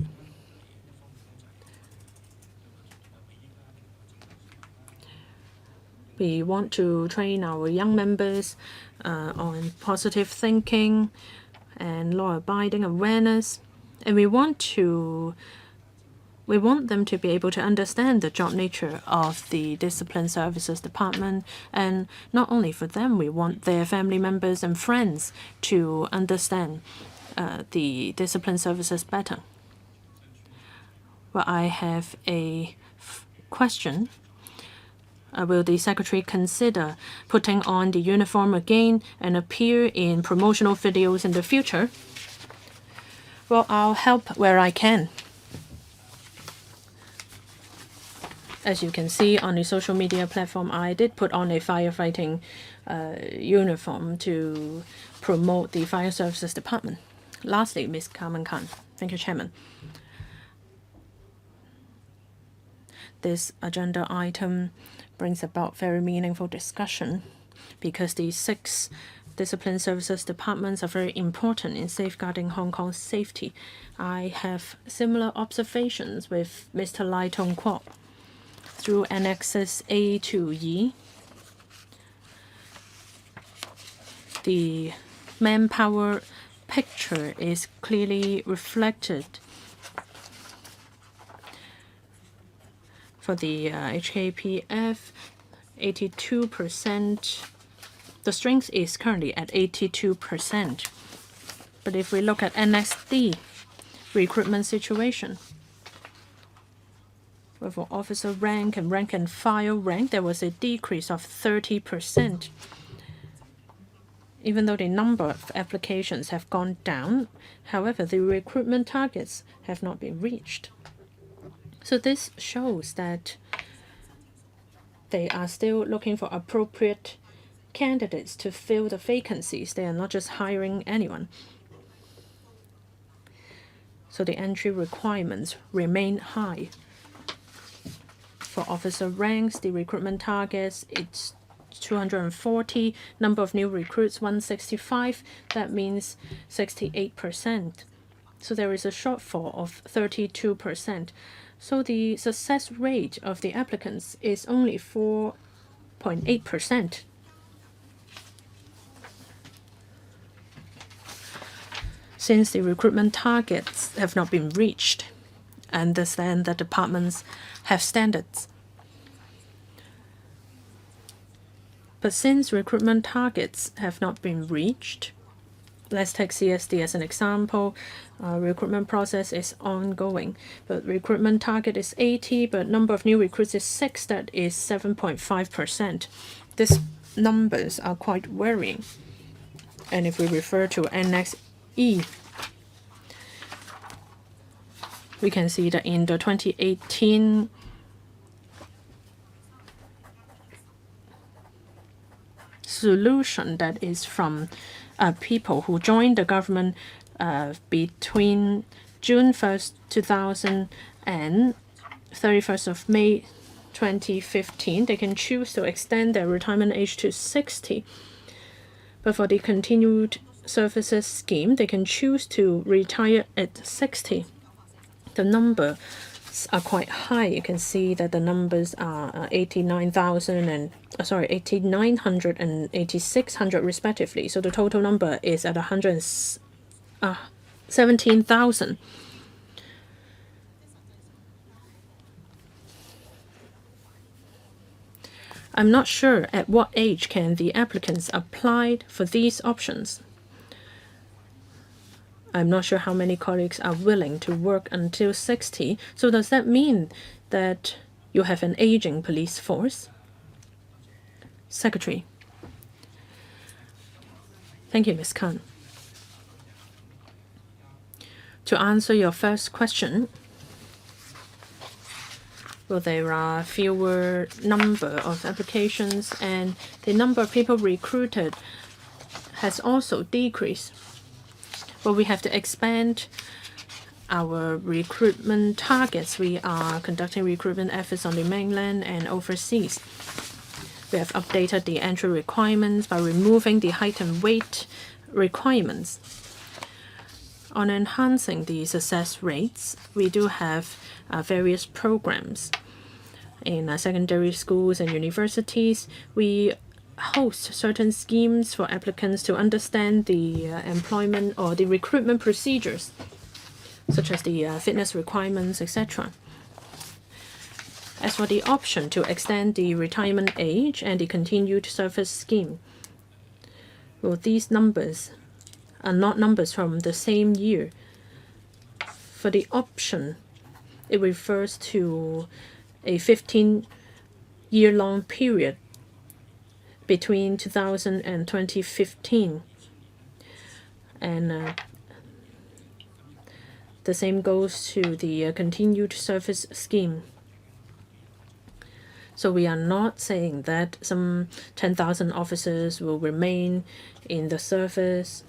We want to train our young members on positive thinking and law-abiding awareness, and we want them to be able to understand the job nature of the Discipline Services Department. And not only for them, we want their family members and friends to understand the Discipline Services better. Well, I have a question. Will the Secretary consider putting on the uniform again and appear in promotional videos in the future? Well, I'll help where I can. As you can see on the social media platform, I did put on a firefighting uniform to promote the Fire Services Department. Lastly, Ms. Carmen Khan. Thank you, Chairman. This agenda item brings about very meaningful discussion because the 6 Discipline Services Departments are very important in safeguarding Hong Kong's safety. I have similar observations with Mr. Lai Tong Kwok. Through Annexes A to E, the manpower picture is clearly reflected. For the HKPF, 82%. The strength is currently at 82%. But if we look at Annex D, recruitment situation, for officer rank and rank and file rank, there was a decrease of 30%. Even though the number of applications have gone down, however, the recruitment targets have not been reached. So this shows that they are still looking for appropriate candidates to fill the vacancies. They are not just hiring anyone. So the entry requirements remain high. For officer ranks, the recruitment targets, it's 240. Number of new recruits, 165. That means 68%. So there is a shortfall of 32%. So the success rate of the applicants is only 4.8%. Since the recruitment targets have not been reached, I understand that departments have standards. But since recruitment targets have not been reached, let's take CSD as an example. Recruitment process is ongoing, but recruitment target is 80, but number of new recruits is 6. That is 7.5%. These numbers are quite worrying. And if we refer to Annex E, we can see that in the 2018 solution, that is from people who joined the government between June 1st, 2000 and 31st of May 2015, they can choose to extend their retirement age to 60. But for the continued services scheme, they can choose to retire at 60. The numbers are quite high. You can see that the numbers are 89,000 and 8,900 and 8,600 respectively. So the total number is at 117,000. I'm not sure at what age can the applicants apply for these options. I'm not sure how many colleagues are willing to work until 60. So does that mean that you have an aging police force? Secretary. Thank you, Ms. Khan. To answer your first question, well, there are fewer number of applications and the number of people recruited has also decreased. Well, we have to expand our recruitment targets. We are conducting recruitment efforts on the mainland and overseas. We have updated the entry requirements by removing the height and weight requirements. On enhancing the success rates, we do have various programs. In secondary schools and universities, we host certain schemes for applicants to understand the employment or the recruitment procedures, such as the fitness requirements, etc. As for the option to extend the retirement age and the continued service scheme, well, these numbers are not numbers from the same year. For the option, it refers to a 15-year-long period between 2000 and 2015. And the same goes to the continued service scheme. So we are not saying that some 10,000 officers will remain in the service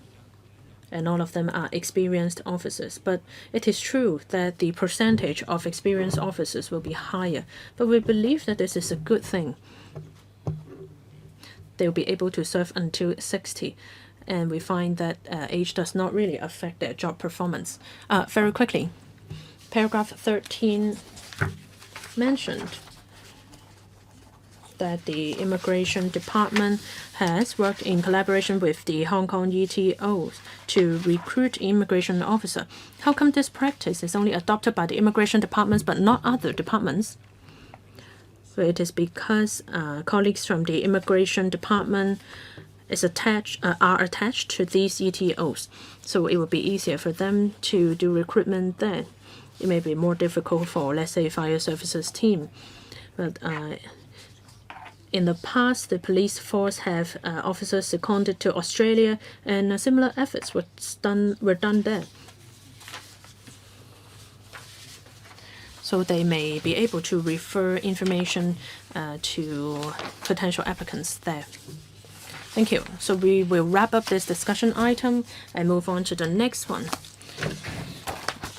and all of them are experienced officers. But it is true that the percentage of experienced officers will be higher. But we believe that this is a good thing. They will be able to serve until 60. And we find that age does not really affect their job performance. Very quickly, paragraph 13 mentioned that the Immigration Department has worked in collaboration with the Hong Kong ETOs to recruit immigration officer. How come this practice is only adopted by the Immigration Departments but not other departments? So it is because colleagues from the Immigration Department are attached to these ETOs. So it will be easier for them to do recruitment there. It may be more difficult for, let's say, fire services team. But in the past, the police force have officers seconded to Australia, and similar efforts were done there. So they may be able to refer information to potential applicants there. Thank you. So we will wrap up this discussion item and move on to the next one.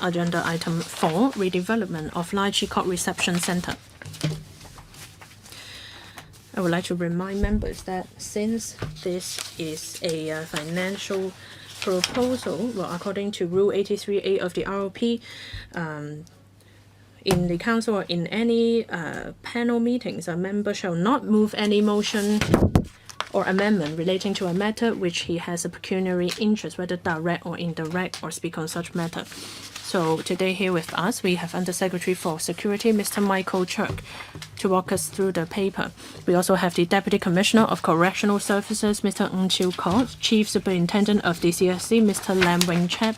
Agenda item 4, redevelopment of Lai Chi Kok Reception Center. I would like to remind members that since this is a financial proposal, well, according to Rule 83A of the ROP, in the council or in any panel meetings, a member shall not move any motion or amendment relating to a matter which he has a pecuniary interest, whether direct or indirect, or speak on such matter. So today here with us, we have Undersecretary for Security, Mr. Michael Chirk, to walk us through the paper. We also have the Deputy Commissioner of Correctional Services, Mr. Ng Chiu Ko, Chief Superintendent of the CSC, Mr. Lam Wing Chep,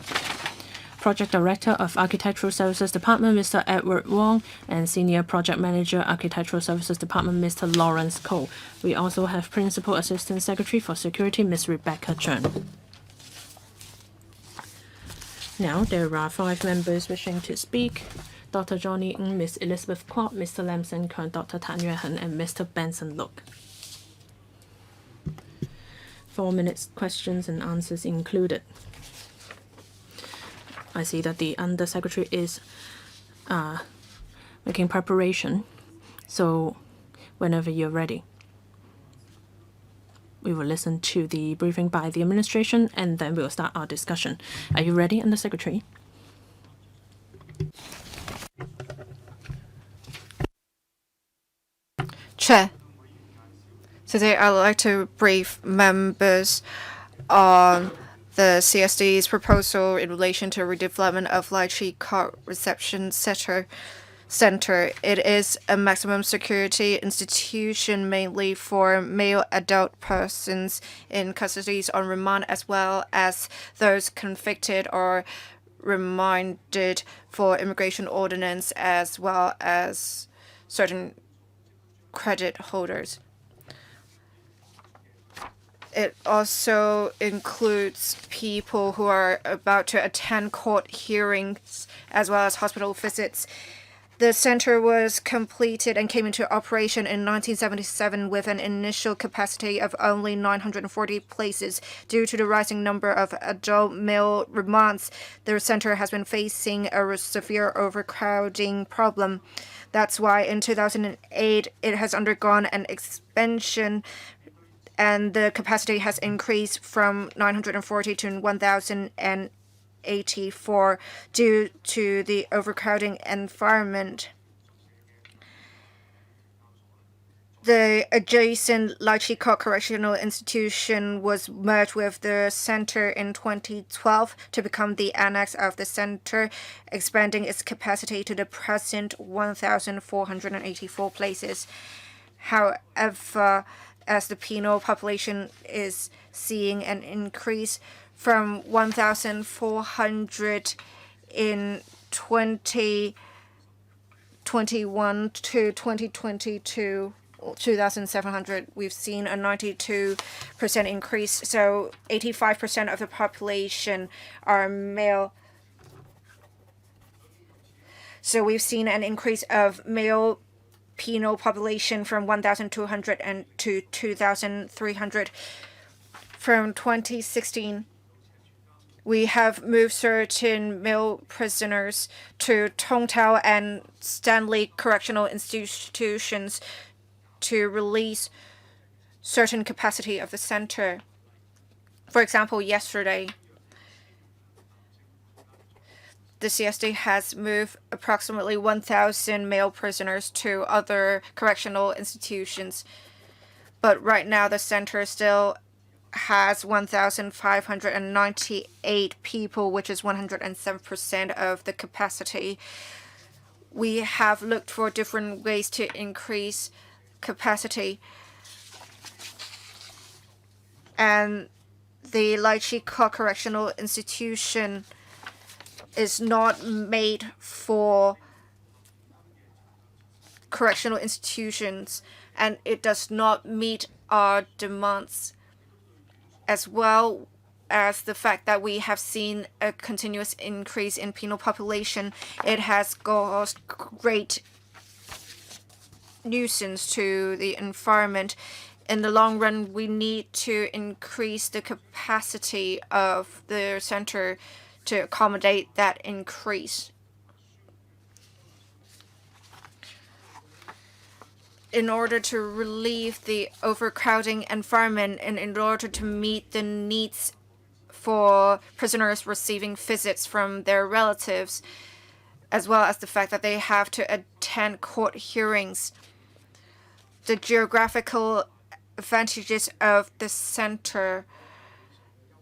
Project Director of Architectural Services Department, Mr. Edward Wong, and Senior Project Manager, Architectural Services Department, Mr. Lawrence Ko. We also have Principal Assistant Secretary for Security, Ms. Rebecca Chen. Now, there are 5 members wishing to speak. Dr. Johnny Ng, Ms. Elizabeth Kwok, Mr. Lam Sen Kern, Dr. Tan Yue-hen, and Mr. Benson Look. 4 minutes questions and answers included. I see that the Undersecretary is making preparation. So whenever you're ready, we will listen to the briefing by the administration and then we'll start our discussion. Are you ready, Undersecretary? Chair, today I'd like to brief members on the CSD's proposal in relation to redevelopment of Lai Chi Kok Reception Center. center. It is a maximum security institution mainly for male adult persons in custody on remand, as well as those convicted or remanded for immigration ordinance, as well as certain credit holders. It also includes people who are about to attend court hearings as well as hospital visits. The center was completed and came into operation in 1977 with an initial capacity of only 940 places. Due to the rising number of adult male remands, the center has been facing a severe overcrowding problem. That's why in 2008 it has undergone an expansion, and the capacity has increased from 940 to 1,084 due to the overcrowding environment. The adjacent Lai Chi Correctional Institution was merged with the center in 2012 to become the annex of the center, expanding its capacity to the present 1,484 places. However, as the penal population is seeing an increase from 1,400 in 2021 to 2022, 2,700, we've seen a 92% increase. So 85% of the population are male. So we've seen an increase of male penal population from 1,200 to 2,300. From 2016, we have moved certain male prisoners to Tongtao and Stanley Correctional Institutions to release certain capacity of the center. For example, yesterday, the CSD has moved approximately 1,000 male prisoners to other correctional institutions. But right now, the center still has 1,598 people, which is 107% of the capacity. We have looked for different ways to increase capacity. And the Lai Chi Correctional Institution is not made for correctional institutions, and it does not meet our demands, as well as the fact that we have seen a continuous increase in penal population. It has caused great nuisance to the environment. In the long run, we need to increase the capacity of the center to accommodate that increase. In order to relieve the overcrowding environment and in order to meet the needs for prisoners receiving visits from their relatives, as well as the fact that they have to attend court hearings, the geographical advantages of the center,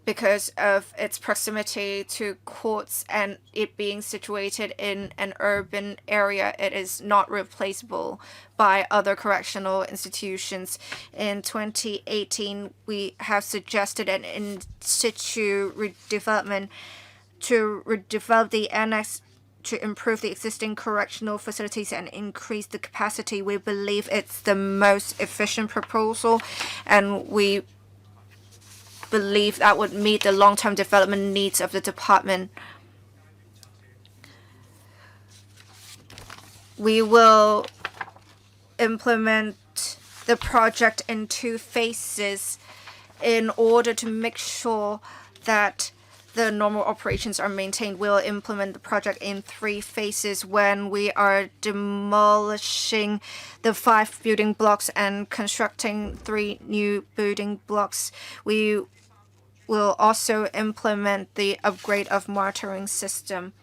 because of its proximity to courts and it being situated in an urban area, it is not replaceable by other correctional institutions. In 2018, we have suggested an in situ redevelopment to redevelop the annex to improve the existing correctional facilities and increase the capacity. We believe it's the most efficient proposal, and we believe that would meet the long-term development needs of the department. We will implement the project in 2 phases in order to make sure that the normal operations are maintained. We'll implement the project in 3 phases. When we are demolishing the 5 building blocks and constructing 3 new building blocks, we will also implement the upgrade of monitoring system.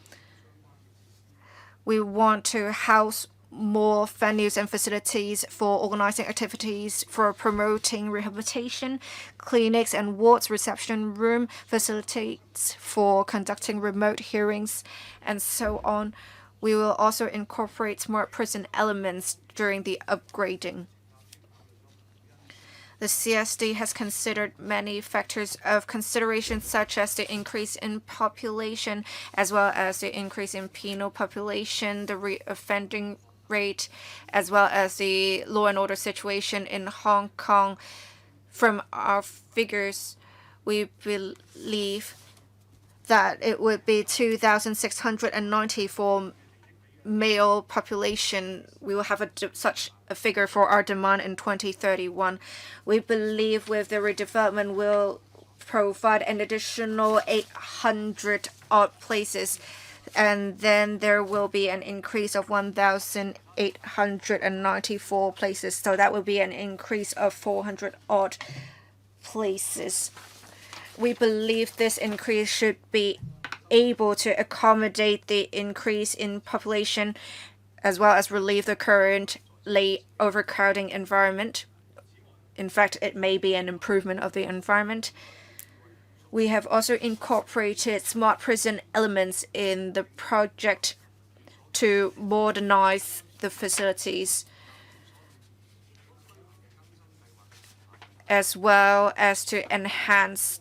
We want to house more venues and facilities for organizing activities, for promoting rehabilitation, clinics and wards, reception room, facilities for conducting remote hearings, and so on. We will also incorporate smart prison elements during the upgrading. The CSD has considered many factors of consideration, such as the increase in population, as well as the increase in penal population, the reoffending rate, as well as the law and order situation in Hong Kong. From our figures, we believe that it would be 2,690 for male population. We will have such a figure for our demand in 2031. We believe with the redevelopment will provide an additional 800 odd places, and then there will be an increase of 1,894 places. So that will be an increase of 400 odd places. We believe this increase should be able to accommodate the increase in population, as well as relieve the currently overcrowding environment. In fact, it may be an improvement of the environment. We have also incorporated smart prison elements in the project to modernize the facilities, as well as to enhance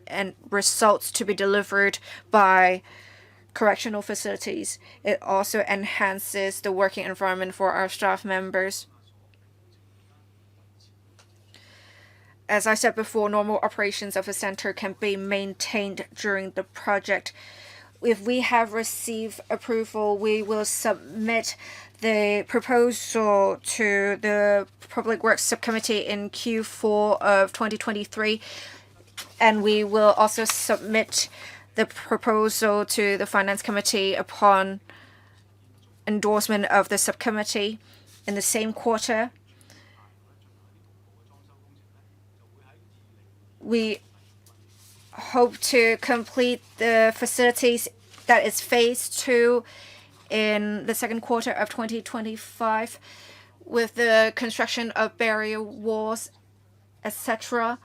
and results to be delivered by correctional facilities. It also enhances the working environment for our staff members. As I said before, normal operations of the center can be maintained during the project. If we have received approval, we will submit the proposal to the Public Works Subcommittee in Q4 of 2023, and we will also submit the proposal to the Finance Committee upon endorsement of the subcommittee in the same quarter. We hope to complete the facilities that is phase 2 in the second quarter of 2025 with the construction of barrier walls, etc.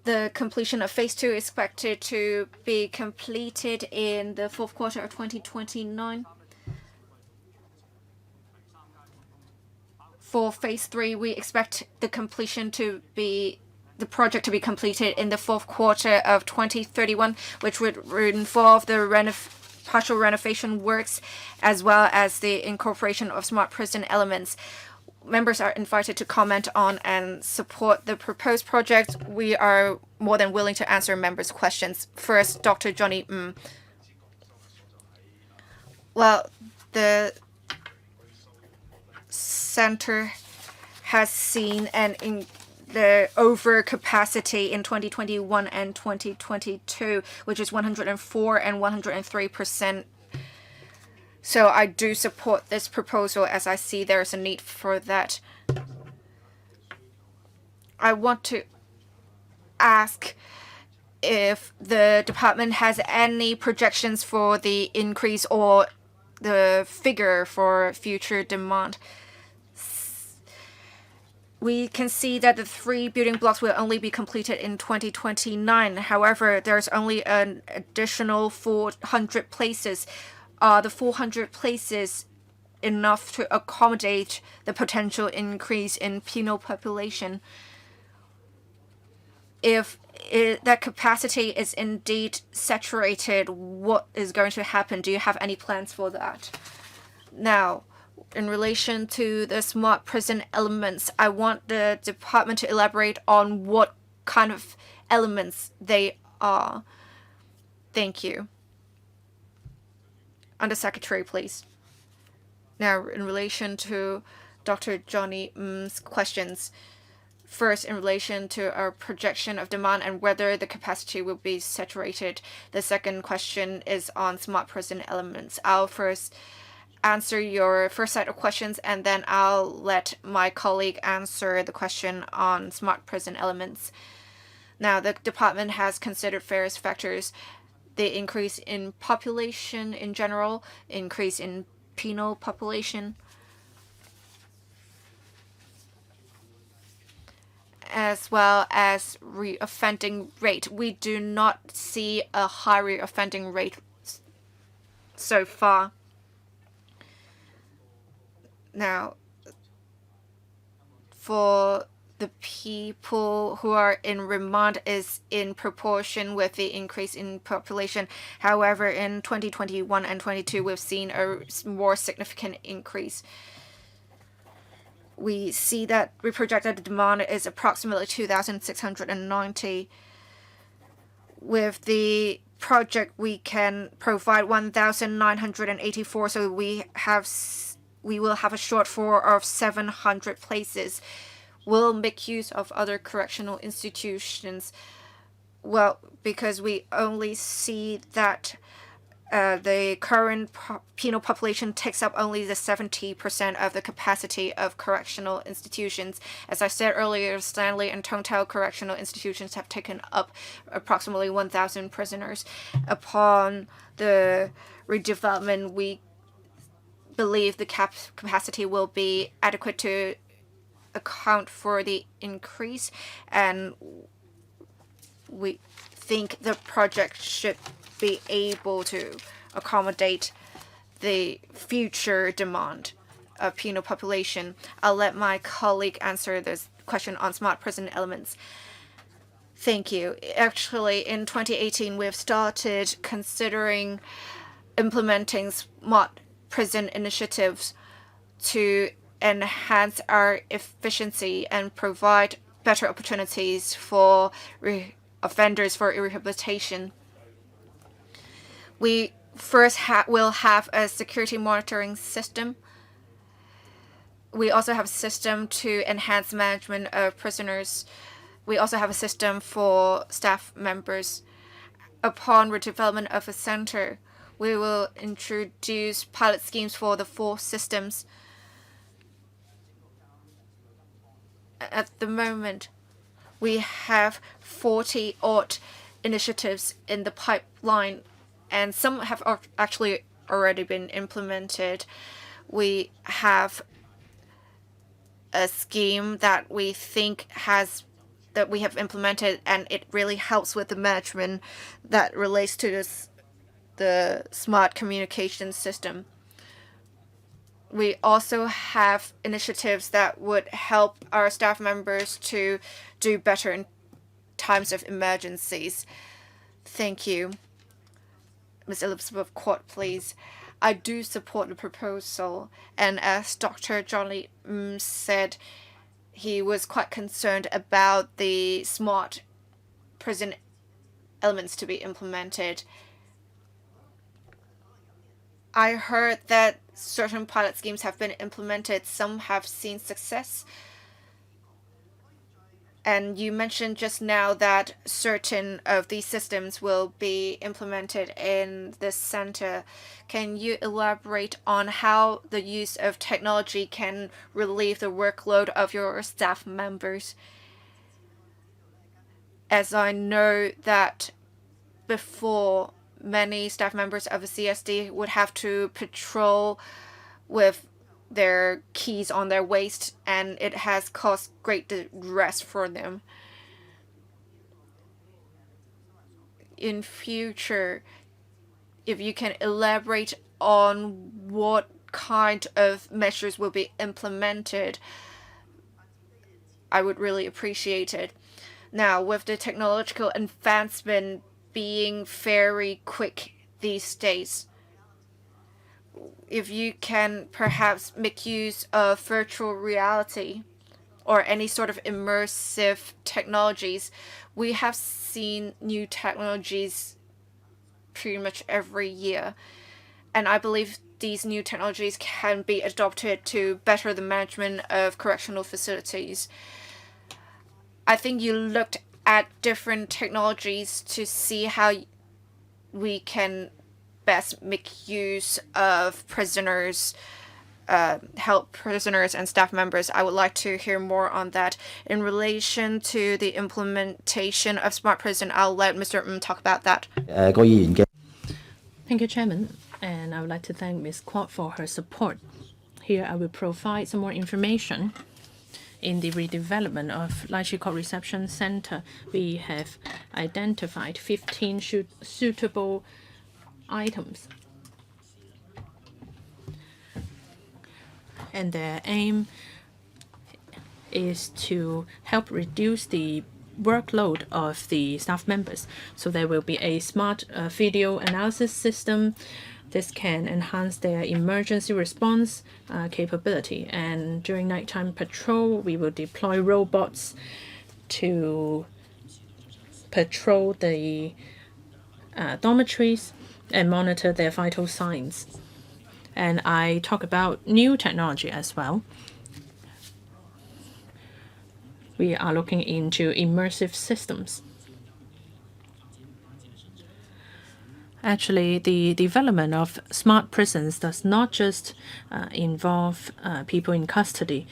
The completion of phase 2 is expected to be completed in the fourth quarter of 2029. For phase 3, we expect the project to be completed in the fourth quarter of 2031, which would involve the partial renovation works as well as the incorporation of smart prison elements. Members are invited to comment on and support the proposed project. We are more than willing to answer members' questions. First, Dr. Johnny Ng. Well, the center has seen the overcapacity in 2021 and 2022, which is 104 and 103%. So I do support this proposal, as I see there is a need for that. I want to ask if the department has any projections for the increase or the figure for future demand. We can see that the 3 building blocks will only be completed in 2029. However, there's only an additional 400 places. The 400 places enough to accommodate the potential increase in penal population? If that capacity is indeed saturated, what is going to happen? Do you have any plans for that? Now, in relation to the smart prison elements, I want the department to elaborate on what kind of elements they are. Thank you. Under Secretary, please. Now, in relation to Dr. Johnny Ng's questions, first, in relation to our projection of demand and whether the capacity will be saturated. The second question is on smart prison elements. I'll first answer your first set of questions, and then I'll let my colleague answer the question on smart prison elements. Now, the department has considered various factors: the increase in population in general, increase in penal population, as well as reoffending rate. We do not see a high reoffending rate. so far. Now, for the people who are in remand is in proportion with the increase in population. However, in 2021 and 22, we've seen a more significant increase. We see that we project that the demand is approximately 2,690. With the project, we can provide 1,984, so we will have a shortfall of 700 places. We'll make use of other correctional institutions. Well, because we only see that the current penal population takes up only the 70% of the capacity of correctional institutions. As I said earlier, Stanley and Tongtao correctional institutions have taken up approximately 1,000 prisoners. Upon the redevelopment, we believe the capacity will be adequate to account for the increase, and we think the project should be able to accommodate the future demand of penal population. I'll let my colleague answer this question on smart prison elements. Thank you. Actually, in 2018, we've started considering implementing smart prison initiatives to enhance our efficiency and provide better opportunities for offenders for rehabilitation. We first will have a security monitoring system. We also have a system to enhance management of prisoners. We also have a system for staff members. Upon redevelopment of a center, we will introduce pilot schemes for the 4 systems. At the moment, we have 40-odd initiatives in the pipeline, and some have actually already been implemented. We have a scheme that we think that we have implemented, and it really helps with the management that relates to the smart communication system. We also have initiatives that would help our staff members to do better in times of emergencies. Thank you. Ms. Elizabeth Court, please. I do support the proposal, and as Dr. Johnny said, he was quite concerned about the smart prison elements to be implemented. I heard that certain pilot schemes have been implemented. Some have seen success. And you mentioned just now that certain of these systems will be implemented in this center. Can you elaborate on how the use of technology can relieve the workload of your staff members? As I know that before, many staff members of the CSD would have to patrol with their keys on their waist, and it has caused great distress for them. In future, if you can elaborate on what kind of measures will be implemented, I would really appreciate it. Now, with the technological advancement being very quick these days, if you can perhaps make use of virtual reality or any sort of immersive technologies, we have seen new technologies pretty much every year. And I believe these new technologies can be adopted to better the management of correctional facilities. I think you looked at different technologies to see how we can best make use of prisoners, help prisoners and staff members. I would like to hear more on that. In relation to the implementation of smart prison, I'll let Mr. talk about that. Thank you, Chairman. And I would like to thank Ms. Kwok for her support. Here I will provide some more information. In the redevelopment of Lai Chi Kok Reception Center, we have identified 15 suitable items. and their aim is to help reduce the workload of the staff members. So there will be a smart video analysis system. This can enhance their emergency response capability. And during nighttime patrol, we will deploy robots to patrol the dormitories and monitor their vital signs. And I talk about new technology as well. We are looking into immersive systems. Actually, the development of smart prisons does not just involve people in custody.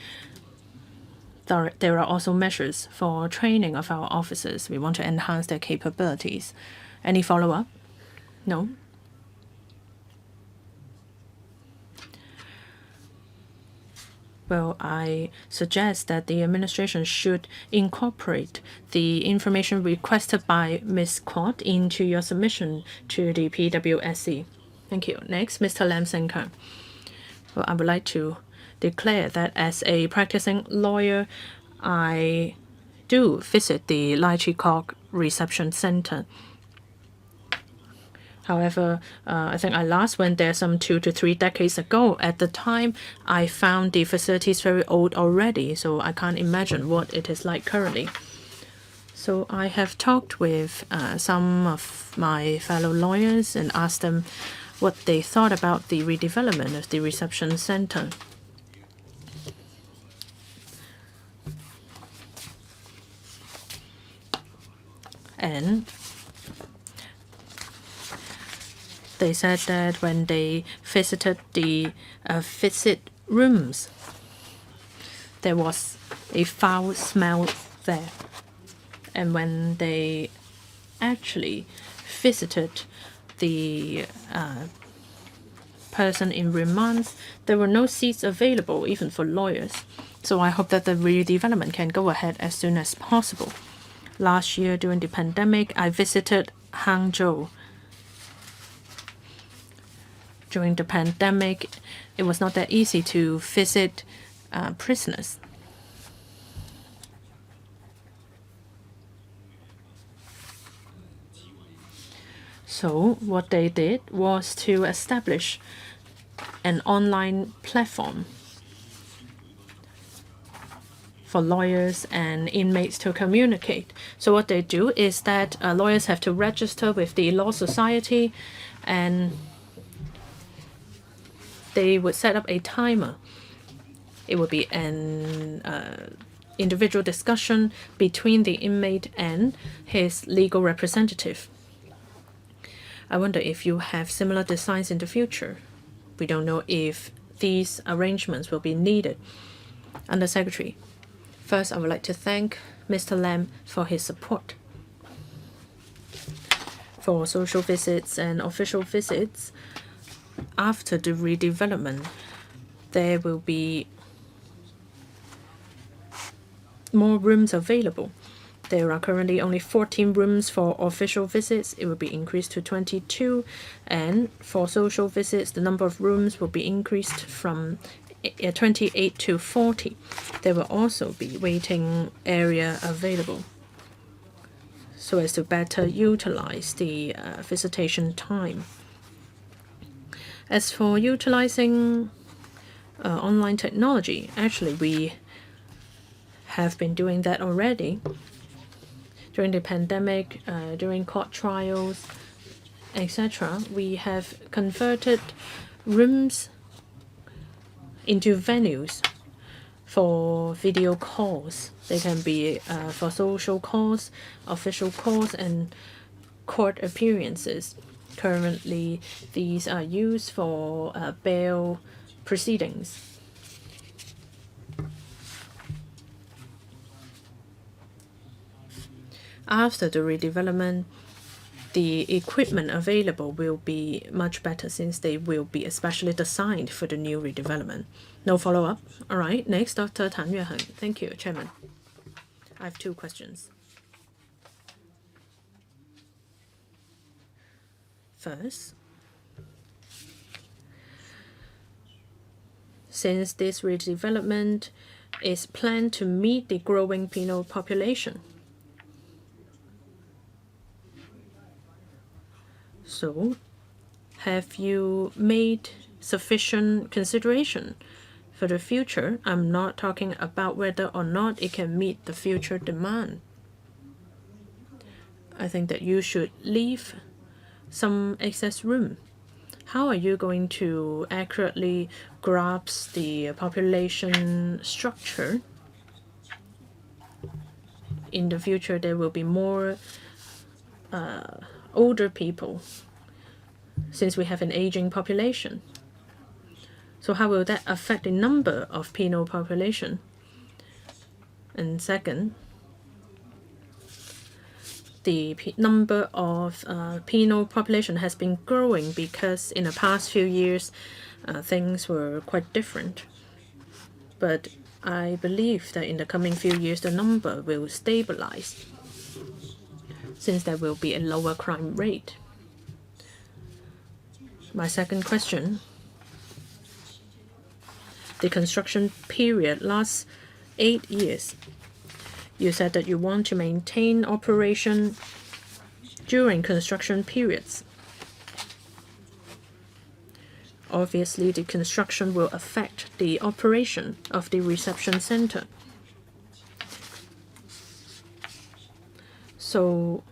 There are also measures for training of our officers. We want to enhance their capabilities. Any follow-up? No? Well, I suggest that the administration should incorporate the information requested by Ms. Kwok into your submission to the PWSC. Thank you. Next, Mr. Lam Sen-keung. Well, I would like to declare that as a practicing lawyer, I do visit the Lai Chi Kok Reception Center. However, I think I last went there some 2 to 3 decades ago. At the time, I found the facilities very old already, so I can't imagine what it is like currently. So I have talked with some of my fellow lawyers and asked them what they thought about the redevelopment of the reception center. And they said that when they visited the visit rooms, there was a foul smell there. And when they actually visited the person in remand, there were no seats available even for lawyers. So I hope that the redevelopment can go ahead as soon as possible. Last year during the pandemic, I visited Hangzhou. During the pandemic, it was not that easy to visit prisoners. So what they did was to establish an online platform for lawyers and inmates to communicate. So what they do is that lawyers have to register with the Law Society, and they would set up a timer. It would be an individual discussion between the inmate and his legal representative. I wonder if you have similar designs in the future. We don't know if these arrangements will be needed. Undersecretary, first I would like to thank Mr. Lam for his support. For social visits and official visits, after the redevelopment, there will be more rooms available. There are currently only 14 rooms for official visits. It will be increased to 22. And for social visits, the number of rooms will be increased from 28 to 40. There will also be waiting area available so as to better utilize the visitation time. As for utilizing online technology, actually we have been doing that already. During the pandemic, during court trials, etc., we have converted rooms into venues for video calls. They can be for social calls, official calls, and court appearances. Currently, these are used for bail proceedings. After the redevelopment, the equipment available will be much better since they will be especially designed for the new redevelopment. No follow-up? All right, next, Dr. Tan Yue-hen. Thank you, Chairman. I have 2 questions. First, since this redevelopment is planned to meet the growing penal population. So, have you made sufficient consideration for the future? I'm not talking about whether or not it can meet the future demand. I think that you should leave some excess room. How are you going to accurately grasp the population structure? In the future, there will be more older people since we have an aging population. So how will that affect the number of penal population? And second, the number of penal population has been growing because in the past few years things were quite different. But I believe that in the coming few years the number will stabilize since there will be a lower crime rate. My second question, the construction period lasts 8 years. You said that you want to maintain operation during construction periods. Obviously, the construction will affect the operation of the reception center. So,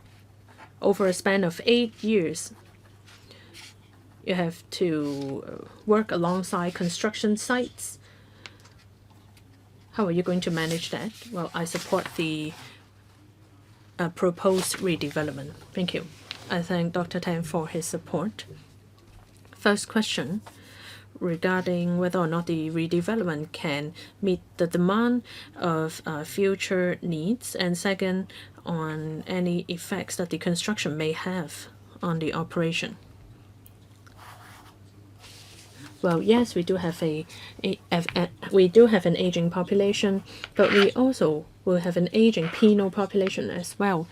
over a span of 8 years, you have to work alongside construction sites. How are you going to manage that? Well, I support the proposed redevelopment. Thank you. I thank Dr. Tan for his support. First question regarding whether or not the redevelopment can meet the demand of future needs, and second, on any effects that the construction may have on the operation. Well, yes, we do have an aging population, but we also will have an aging penal population as well.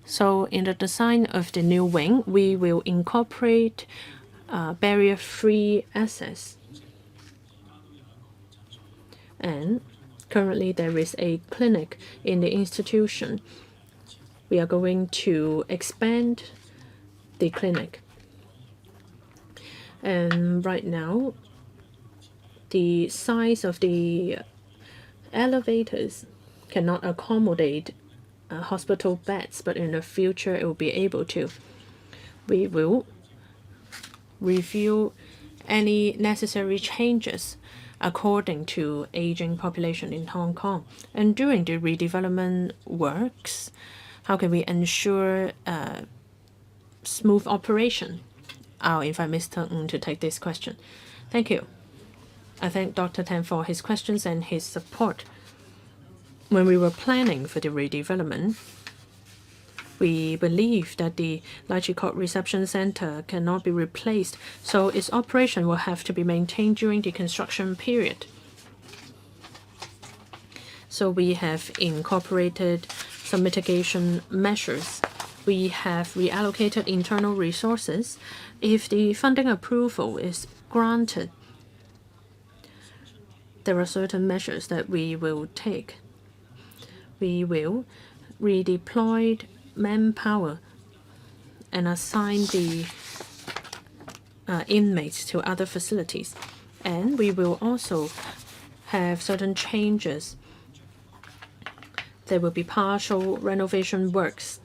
So in the design of the new wing, we will incorporate barrier-free access. And currently there is a clinic in the institution. We are going to expand the clinic. And right now, the size of the elevators cannot accommodate hospital beds, but in the future it will be able to. We will review any necessary changes according to aging population in Hong Kong. And during the redevelopment works, how can we ensure smooth operation? I'll invite Mr. Ng to take this question. Thank you. I thank Dr. Tan for his questions and his support. When we were planning for the redevelopment, we believe that the Lai Chi Kok Reception Center cannot be replaced, so its operation will have to be maintained during the construction period. So we have incorporated some mitigation measures. We have reallocated internal resources. If the funding approval is granted, there are certain measures that we will take. We will redeploy manpower and assign the inmates to other facilities. And we will also have certain changes. There will be partial renovation works.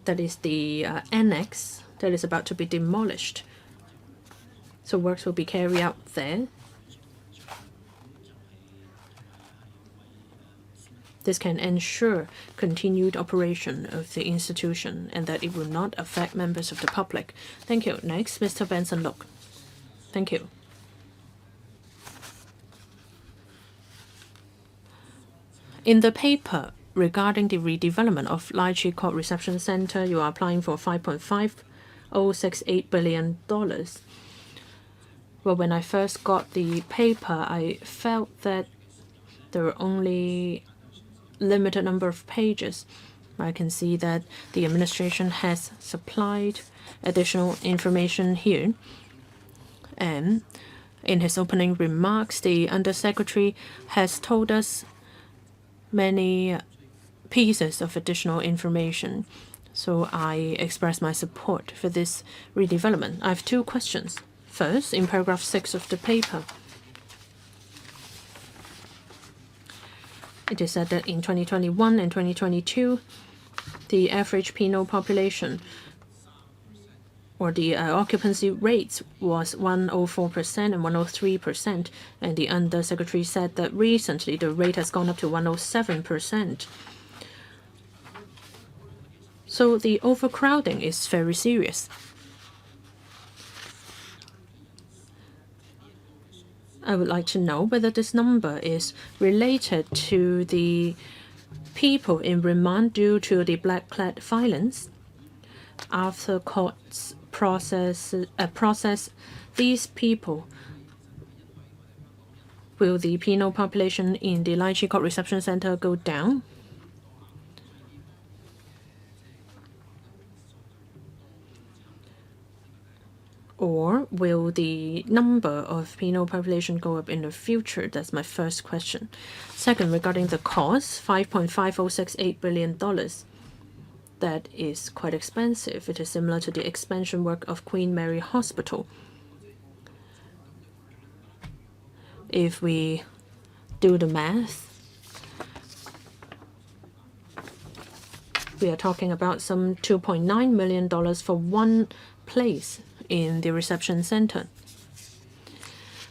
That is the annex that is about to be demolished. So works will be carried out there. This can ensure continued operation of the institution and that it will not affect members of the public. Thank you. Next, Mr. Benson Look. Thank you. In the paper regarding the redevelopment of Lai Chi Kok Reception Center, you are applying for $5.5068 billion. Well, when I first got the paper, I felt that there were only limited number of pages. I can see that the administration has supplied additional information here. And In his opening remarks, the Undersecretary has told us many pieces of additional information, so I express my support for this redevelopment. I have 2 questions. First, in paragraph 6 of the paper, it is said that in 2021 and 2022, the average penal population or the occupancy rates was 104% and 103%, and the Undersecretary said that recently the rate has gone up to 107%. So the overcrowding is very serious. I would like to know whether this number is related to the people in remand due to the black-clad violence. After courts process these people, will the penal population in the Lai Chi Court Reception Center go down? Or will the number of penal population go up in the future? That's my first question. Second, regarding the cost, $5.5068 billion. That is quite expensive. It is similar to the expansion work of Queen Mary Hospital. If we do the math, we are talking about some $2.9 million for one place in the reception center.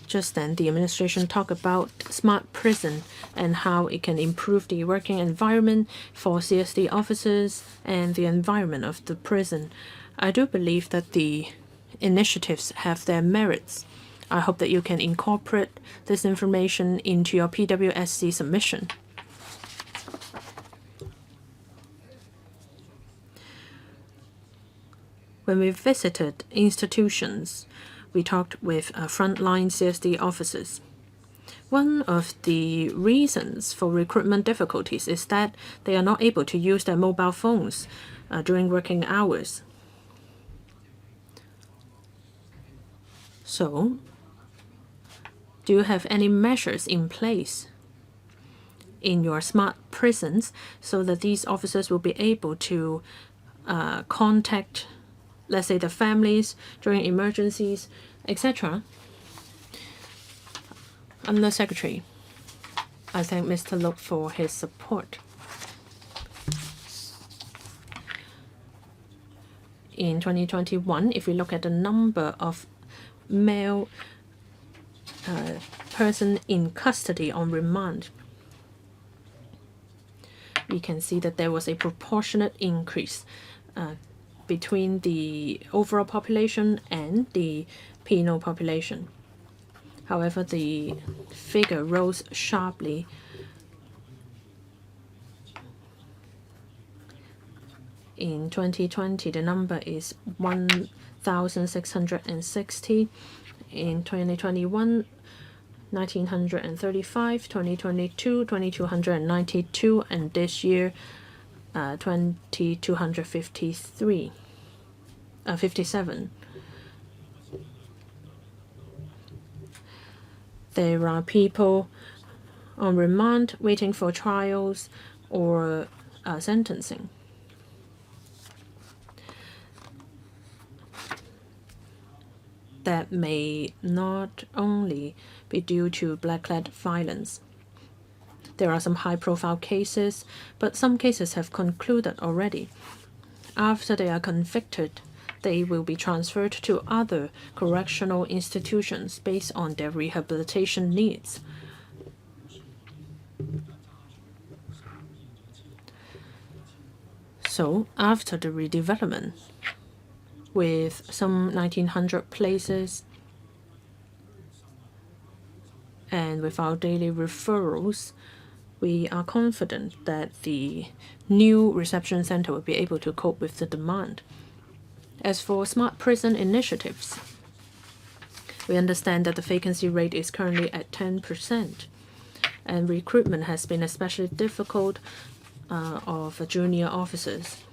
Just then, the administration talked about smart prison and how it can improve the working environment for CSD officers and the environment of the prison. I do believe that the initiatives have their merits. I hope that you can incorporate this information into your PWSC submission. When we visited institutions, we talked with frontline CSD officers. One of the reasons for recruitment difficulties is that they are not able to use their mobile phones during working hours. So, do you have any measures in place in your smart prisons so that these officers will be able to contact, let's say, the families during emergencies, etc.? Undersecretary, I thank Mr. Luk for his support. In 2021, if we look at the number of male person in custody on remand, we can see that there was a proportionate increase between the overall population and the penal population. However, the figure rose sharply. In 2020, the number is 1,660. In 2021, 1,935, 2022, 2,292, and this year, 2,257. There are people on remand waiting for trials or sentencing. That may not only be due to black-clad violence. There are some high-profile cases, but some cases have concluded already. After they are convicted, they will be transferred to other correctional institutions based on their rehabilitation needs. So, after the redevelopment, with some 1,900 places and with our daily referrals, we are confident that the new reception center will be able to cope with the demand. As for smart prison initiatives, we understand that the vacancy rate is currently at 10%, and recruitment has been especially difficult of junior officers.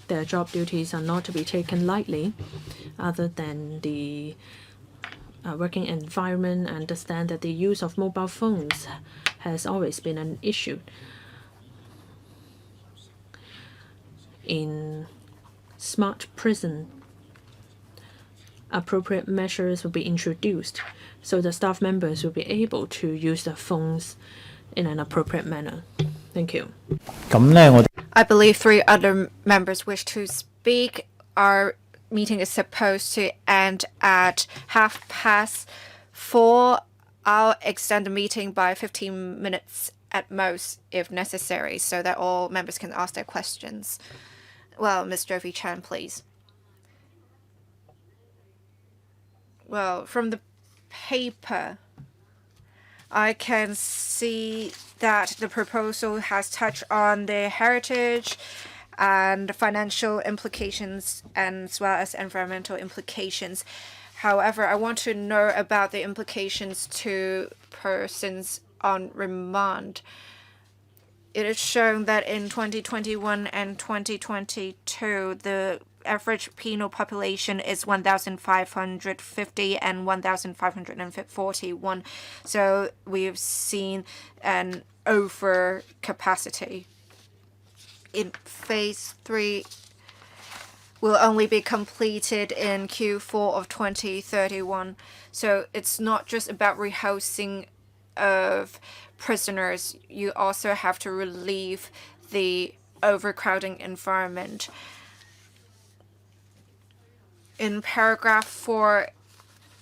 Their job duties are not to be taken lightly, other than the working environment, understand that the use of mobile phones has always been an issue. In smart prison, appropriate measures will be introduced so the staff members will be able to use their phones in an appropriate manner. Thank you. I believe 3 other members wish to speak. Our meeting is supposed to end at 4:30. I'll extend the meeting by 15 minutes at most if necessary so that all members can ask their questions. Well, Ms. Jovi Chan, please. Well, from the paper, I can see that the proposal has touched on the heritage and financial implications as well as environmental implications. However, I want to know about the implications to persons on remand. It is shown that in 2021 and 2022, the average penal population is 1,550 and 1,541. So we've seen an overcapacity. In phase 3 will only be completed in Q4 of 2031. So it's not just about rehousing of prisoners. You also have to relieve the overcrowding environment. In paragraph 4,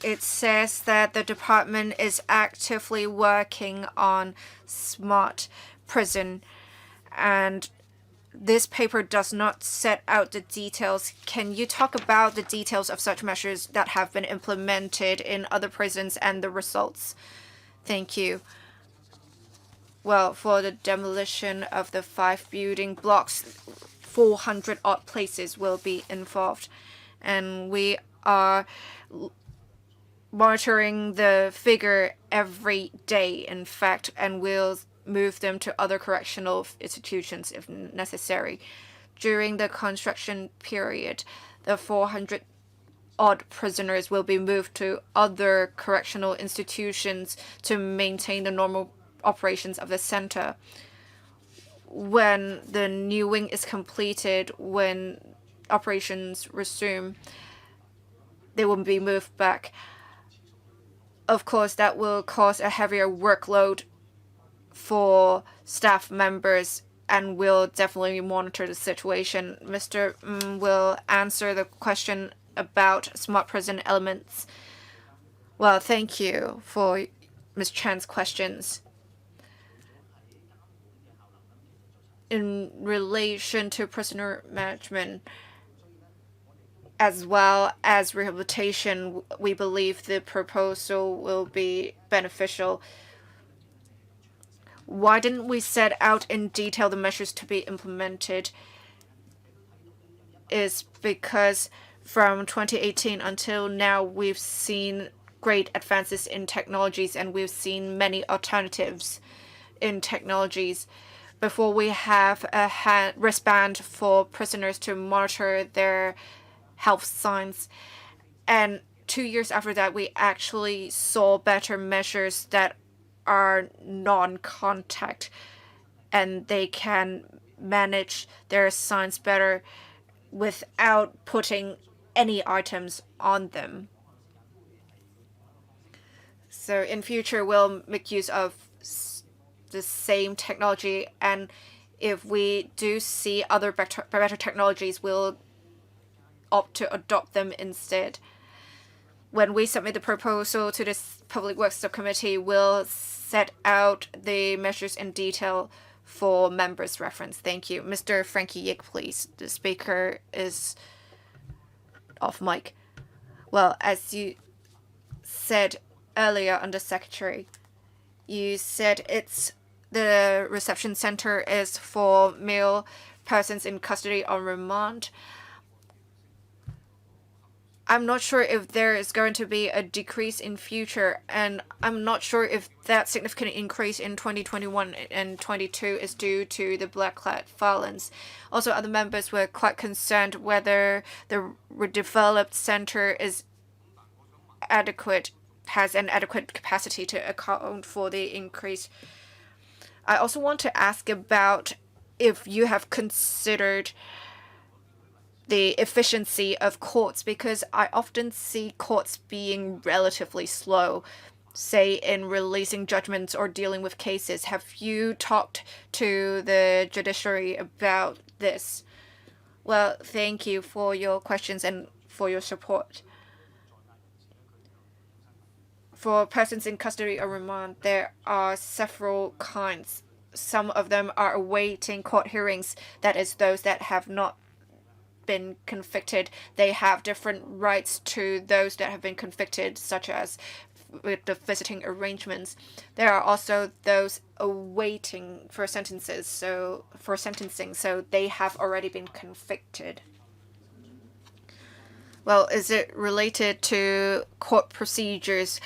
it says that the department is actively working on smart prison, and this paper does not set out the details. Can you talk about the details of such measures that have been implemented in other prisons and the results? Thank you. Well, for the demolition of the 5 building blocks, 400 odd places will be involved. And we are monitoring the figure every day, in fact, and we'll move them to other correctional institutions if necessary. During the construction period, the 400 odd prisoners will be moved to other correctional institutions to maintain the normal operations of the center. When the new wing is completed, when operations resume, they will be moved back. Of course, that will cause a heavier workload for staff members, and we'll definitely monitor the situation. Mr. Will answer the question about smart prison elements. Well, thank you for Ms. Chan's questions. In relation to prisoner management, as well as rehabilitation, we believe the proposal will be beneficial. Why didn't we set out in detail the measures to be implemented? Is because from 2018 until now, we've seen great advances in technologies and we've seen many alternatives in technologies. Before we have a wristband for prisoners to monitor their health signs. And 2 years after that, we actually saw better measures that are non-contact, and they can manage their signs better without putting any items on them. So in future, we'll make use of the same technology, and if we do see other better technologies, we'll opt to adopt them instead. When we submit the proposal to this Public Works Subcommittee, we'll set out the measures in detail for members' reference. Thank you. Mr. Frankie Yik, please. The speaker is off mic. Well, as you said earlier, Under Secretary, you said the reception center is for male persons in custody on remand. I'm not sure if there is going to be a decrease in future, and I'm not sure if that significant increase in 2021 and 22 is due to the blackclad violence. Also, other members were quite concerned whether the redeveloped center is adequate has an adequate capacity to account for the increase. I also want to ask about if you have considered the efficiency of courts, because I often see courts being relatively slow, say in releasing judgments or dealing with cases. Have you talked to the judiciary about this? Well, thank you for your questions and for your support. For persons in custody or remand, there are several kinds. Some of them are awaiting court hearings, that is, those that have not been convicted. They have different rights to those that have been convicted, such as with the visiting arrangements. There are also those awaiting for sentences, so they have already been convicted. Well, is it related to court procedures?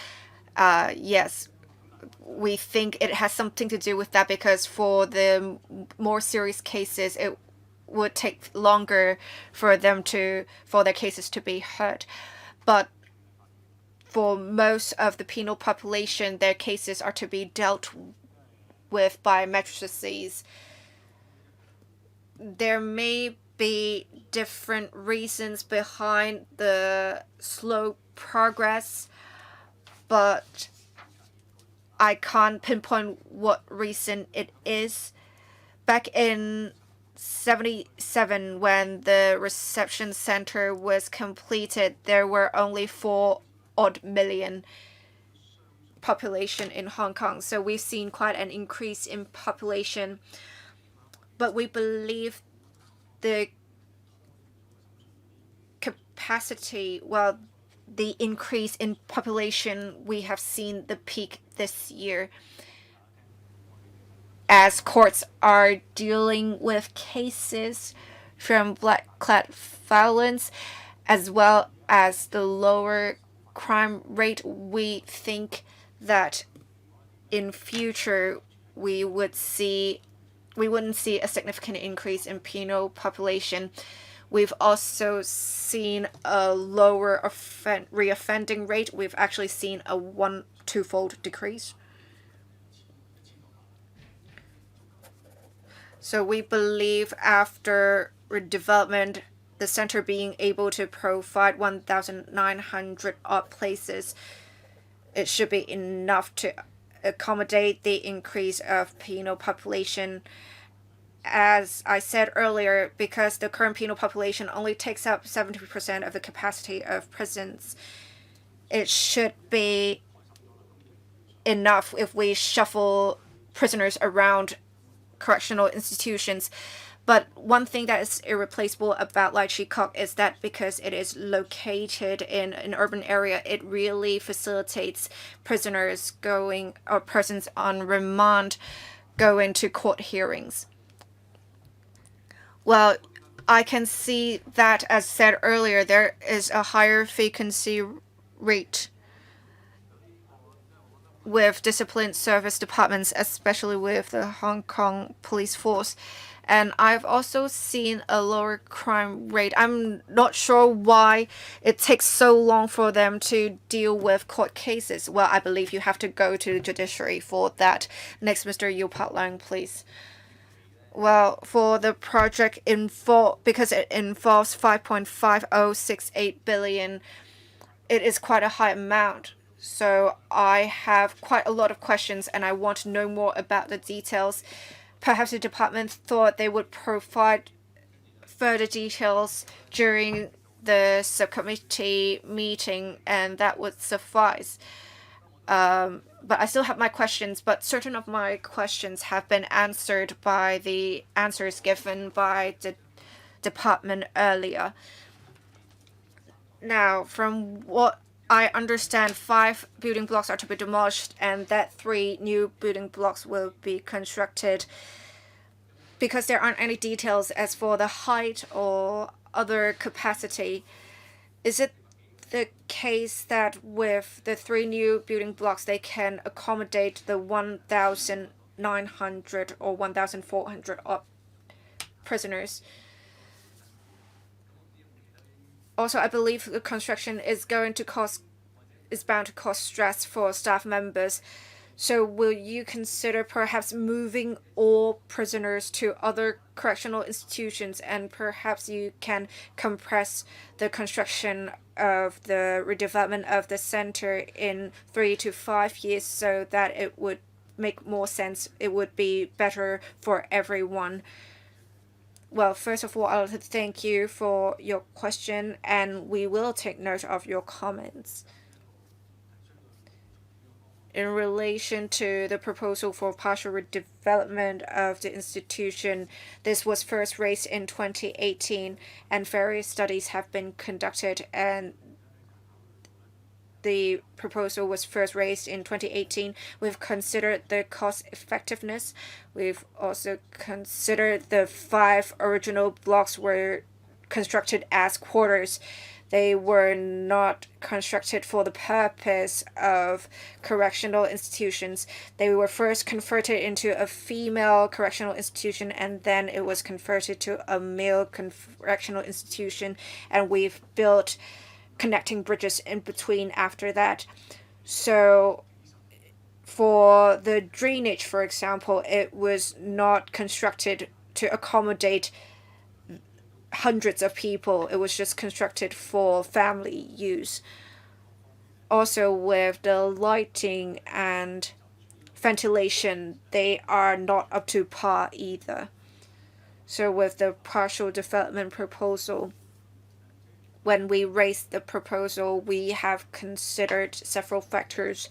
Yes, we think it has something to do with that, because for the more serious cases, it would take longer for their cases to be heard. But for most of the penal population, their cases are to be dealt with by magistracies. There may be different reasons behind the slow progress, but I can't pinpoint what reason it is. Back in 1977, when the reception center was completed, there were only 4 odd million population in Hong Kong. So we've seen quite an increase in population, but we believe the capacity, well, the increase in population, we have seen the peak this year, as courts are dealing with cases from black-clad violence, as well as the lower crime rate. We think that in future we wouldn't see a significant increase in penal population. We've also seen a lower reoffending rate. We've actually seen a twofold decrease. So we believe after redevelopment, the center being able to provide 1,900 odd places, it should be enough to accommodate the increase of penal population. As I said earlier, because the current penal population only takes up 70% of the capacity of prisons, it should be enough if we shuffle prisoners around correctional institutions. But one thing that is irreplaceable about Lai Chi Kok is that because it is located in an urban area, it really facilitates prisoners persons on remand going to court hearings. Well, I can see that, as said earlier, there is a higher vacancy rate with discipline service departments, especially with the Hong Kong police force. And I've also seen a lower crime rate. I'm not sure why it takes so long for them to deal with court cases. Well, I believe you have to go to the judiciary for that. Next, Mr. Yu Pat Lang, please. Well, for the project because it involves 5.5068 billion, it is quite a high amount. So I have quite a lot of questions, and I want to know more about the details. Perhaps the department thought they would provide further details during the subcommittee meeting, and that would suffice. But I still have my questions, but certain of my questions have been answered by the answers given by the department earlier. Now, from what I understand, 5 building blocks are to be demolished, and that 3 new building blocks will be constructed. Because there aren't any details as for the height or other capacity, is it the case that with the 3 new building blocks, they can accommodate the 1,900 or 1,400 prisoners? Also, I believe the construction is going to cost is bound to cause stress for staff members. So will you consider perhaps moving all prisoners to other correctional institutions, and perhaps you can compress the construction of the redevelopment of the center in 3 to 5 years so that it would make more sense? It would be better for everyone. Well, first of all, I would like to thank you for your question, and we will take note of your comments. In relation to the proposal for partial redevelopment of the institution, this was first raised in 2018, and various studies have been conducted, and the proposal was first raised in 2018. We've considered the cost effectiveness. We've also considered the 5 original blocks were constructed as quarters. They were not constructed for the purpose of correctional institutions. They were first converted into a female correctional institution, and then it was converted to a male correctional institution, and we've built connecting bridges in between after that. So for the drainage, for example, it was not constructed to accommodate hundreds of people. It was just constructed for family use. Also, with the lighting and ventilation, they are not up to par either. So with the partial development proposal, when we raised the proposal, we have considered several factors.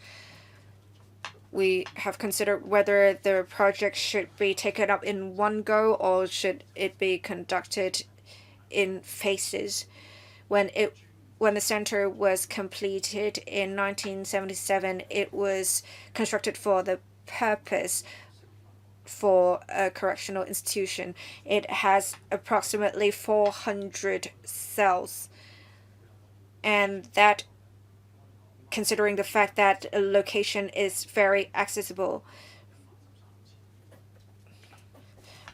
We have considered whether the project should be taken up in one go or should it be conducted in phases. When the center was completed in 1977, it was constructed for the purpose for a correctional institution. It has approximately 400 cells, and that, considering the fact that a location is very accessible,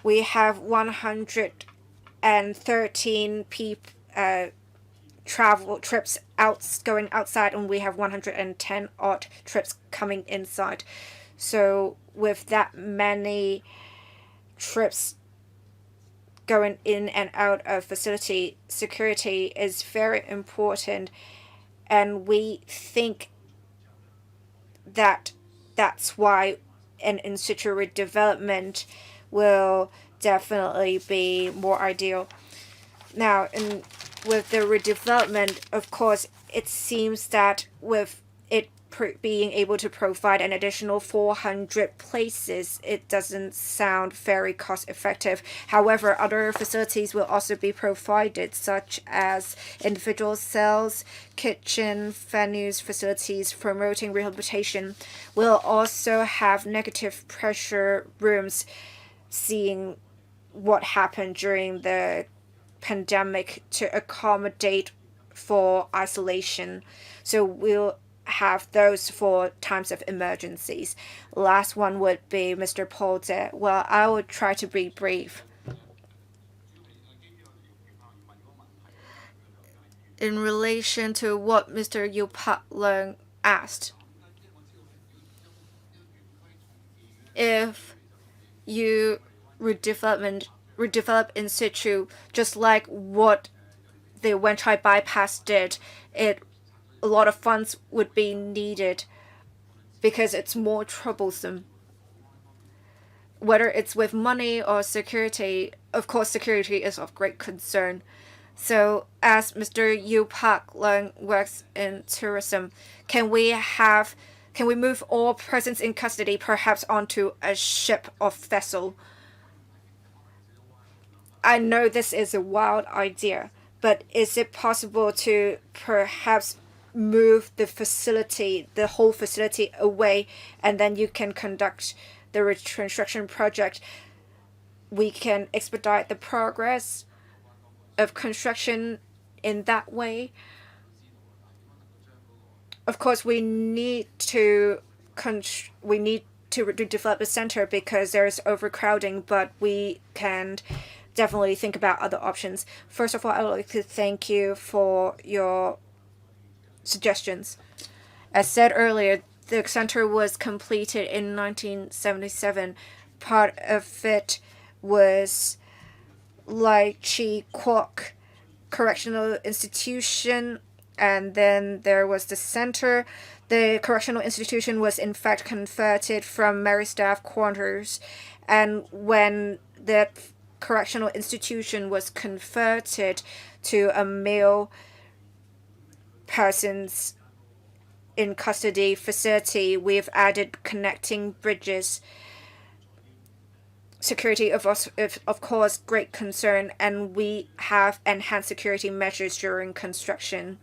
we have 113 travel trips going outside, and we have 110 odd trips coming inside. So with that many trips going in and out of facility, security is very important, and we think that that's why an in situ redevelopment will definitely be more ideal. Now, with the redevelopment, of course, it seems that with it being able to provide an additional 400 places, it doesn't sound very cost effective. However, other facilities will also be provided, such as individual cells, kitchen, venues, facilities promoting rehabilitation. We'll also have negative pressure rooms, seeing what happened during the pandemic, to accommodate for isolation. So we'll have those for times of emergencies. Last one would be Mr. Paul Tse. Well, I will try to be brief. In relation to what Mr. Yu Pak Leung asked, if you redevelop in situ, just like what the Wenchai bypass did, a lot of funds would be needed because it's more troublesome. Whether it's with money or security, of course, security is of great concern. So, as Mr. Yu Pak Leung works in tourism, can we move all persons in custody perhaps onto a ship or vessel? I know this is a wild idea, but is it possible to perhaps move the whole facility away, and then you can conduct the reconstruction project? We can expedite the progress of construction in that way. Of course, we need to develop the center because there's overcrowding, but we can definitely think about other options. First of all, I would like to thank you for your suggestions. As said earlier, the center was completed in 1977. Part of it was Lai Chi Kwok Correctional Institution, and then there was the center. The correctional institution was in fact converted from Mary Staff quarters, and when that correctional institution was converted to a male persons in custody facility, we've added connecting bridges. Security of course great concern, and we have enhanced security measures during construction.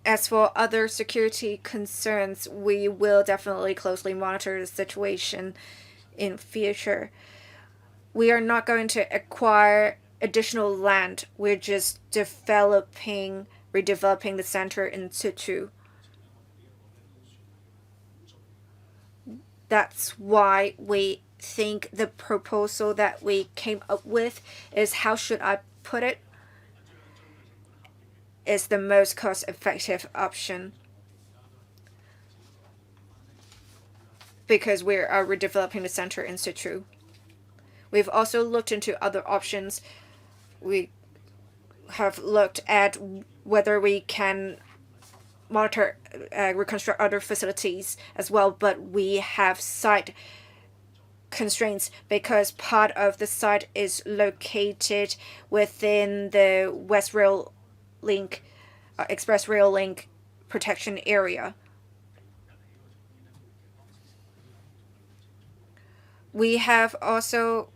As for other security concerns, we will definitely closely monitor the situation in future. We are not going to acquire additional land. We're just redeveloping the center in situ. That's why we think the proposal that we came up with is, how should I put it, is the most cost-effective option, because we are redeveloping the center in situ. We've also looked into other options. We have looked at whether we can monitor, reconstruct other facilities as well, but we have site constraints because part of the site is located within the West Rail Link, Express Rail Link protection area. We have also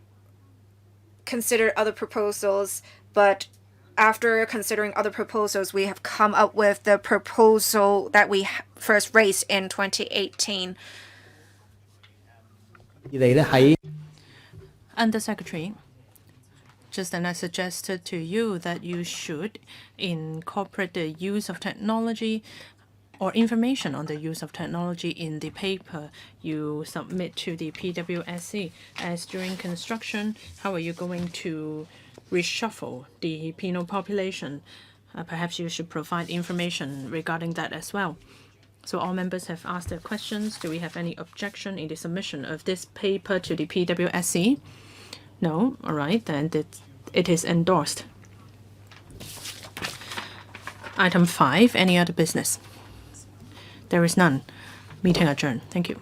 considered other proposals, but after considering other proposals, we have come up with the proposal that we first raised in 2018. Undersecretary, just then I suggested to you that you should incorporate the use of technology or information on the use of technology in the paper you submit to the PWSC. As during construction, how are you going to reshuffle the penal population? Perhaps you should provide information regarding that as well. So all members have asked their questions. Do we have any objection in the submission of this paper to the PWSC? No? All right, then it is endorsed. Item 5, any other business? There is none. Meeting adjourned. Thank you.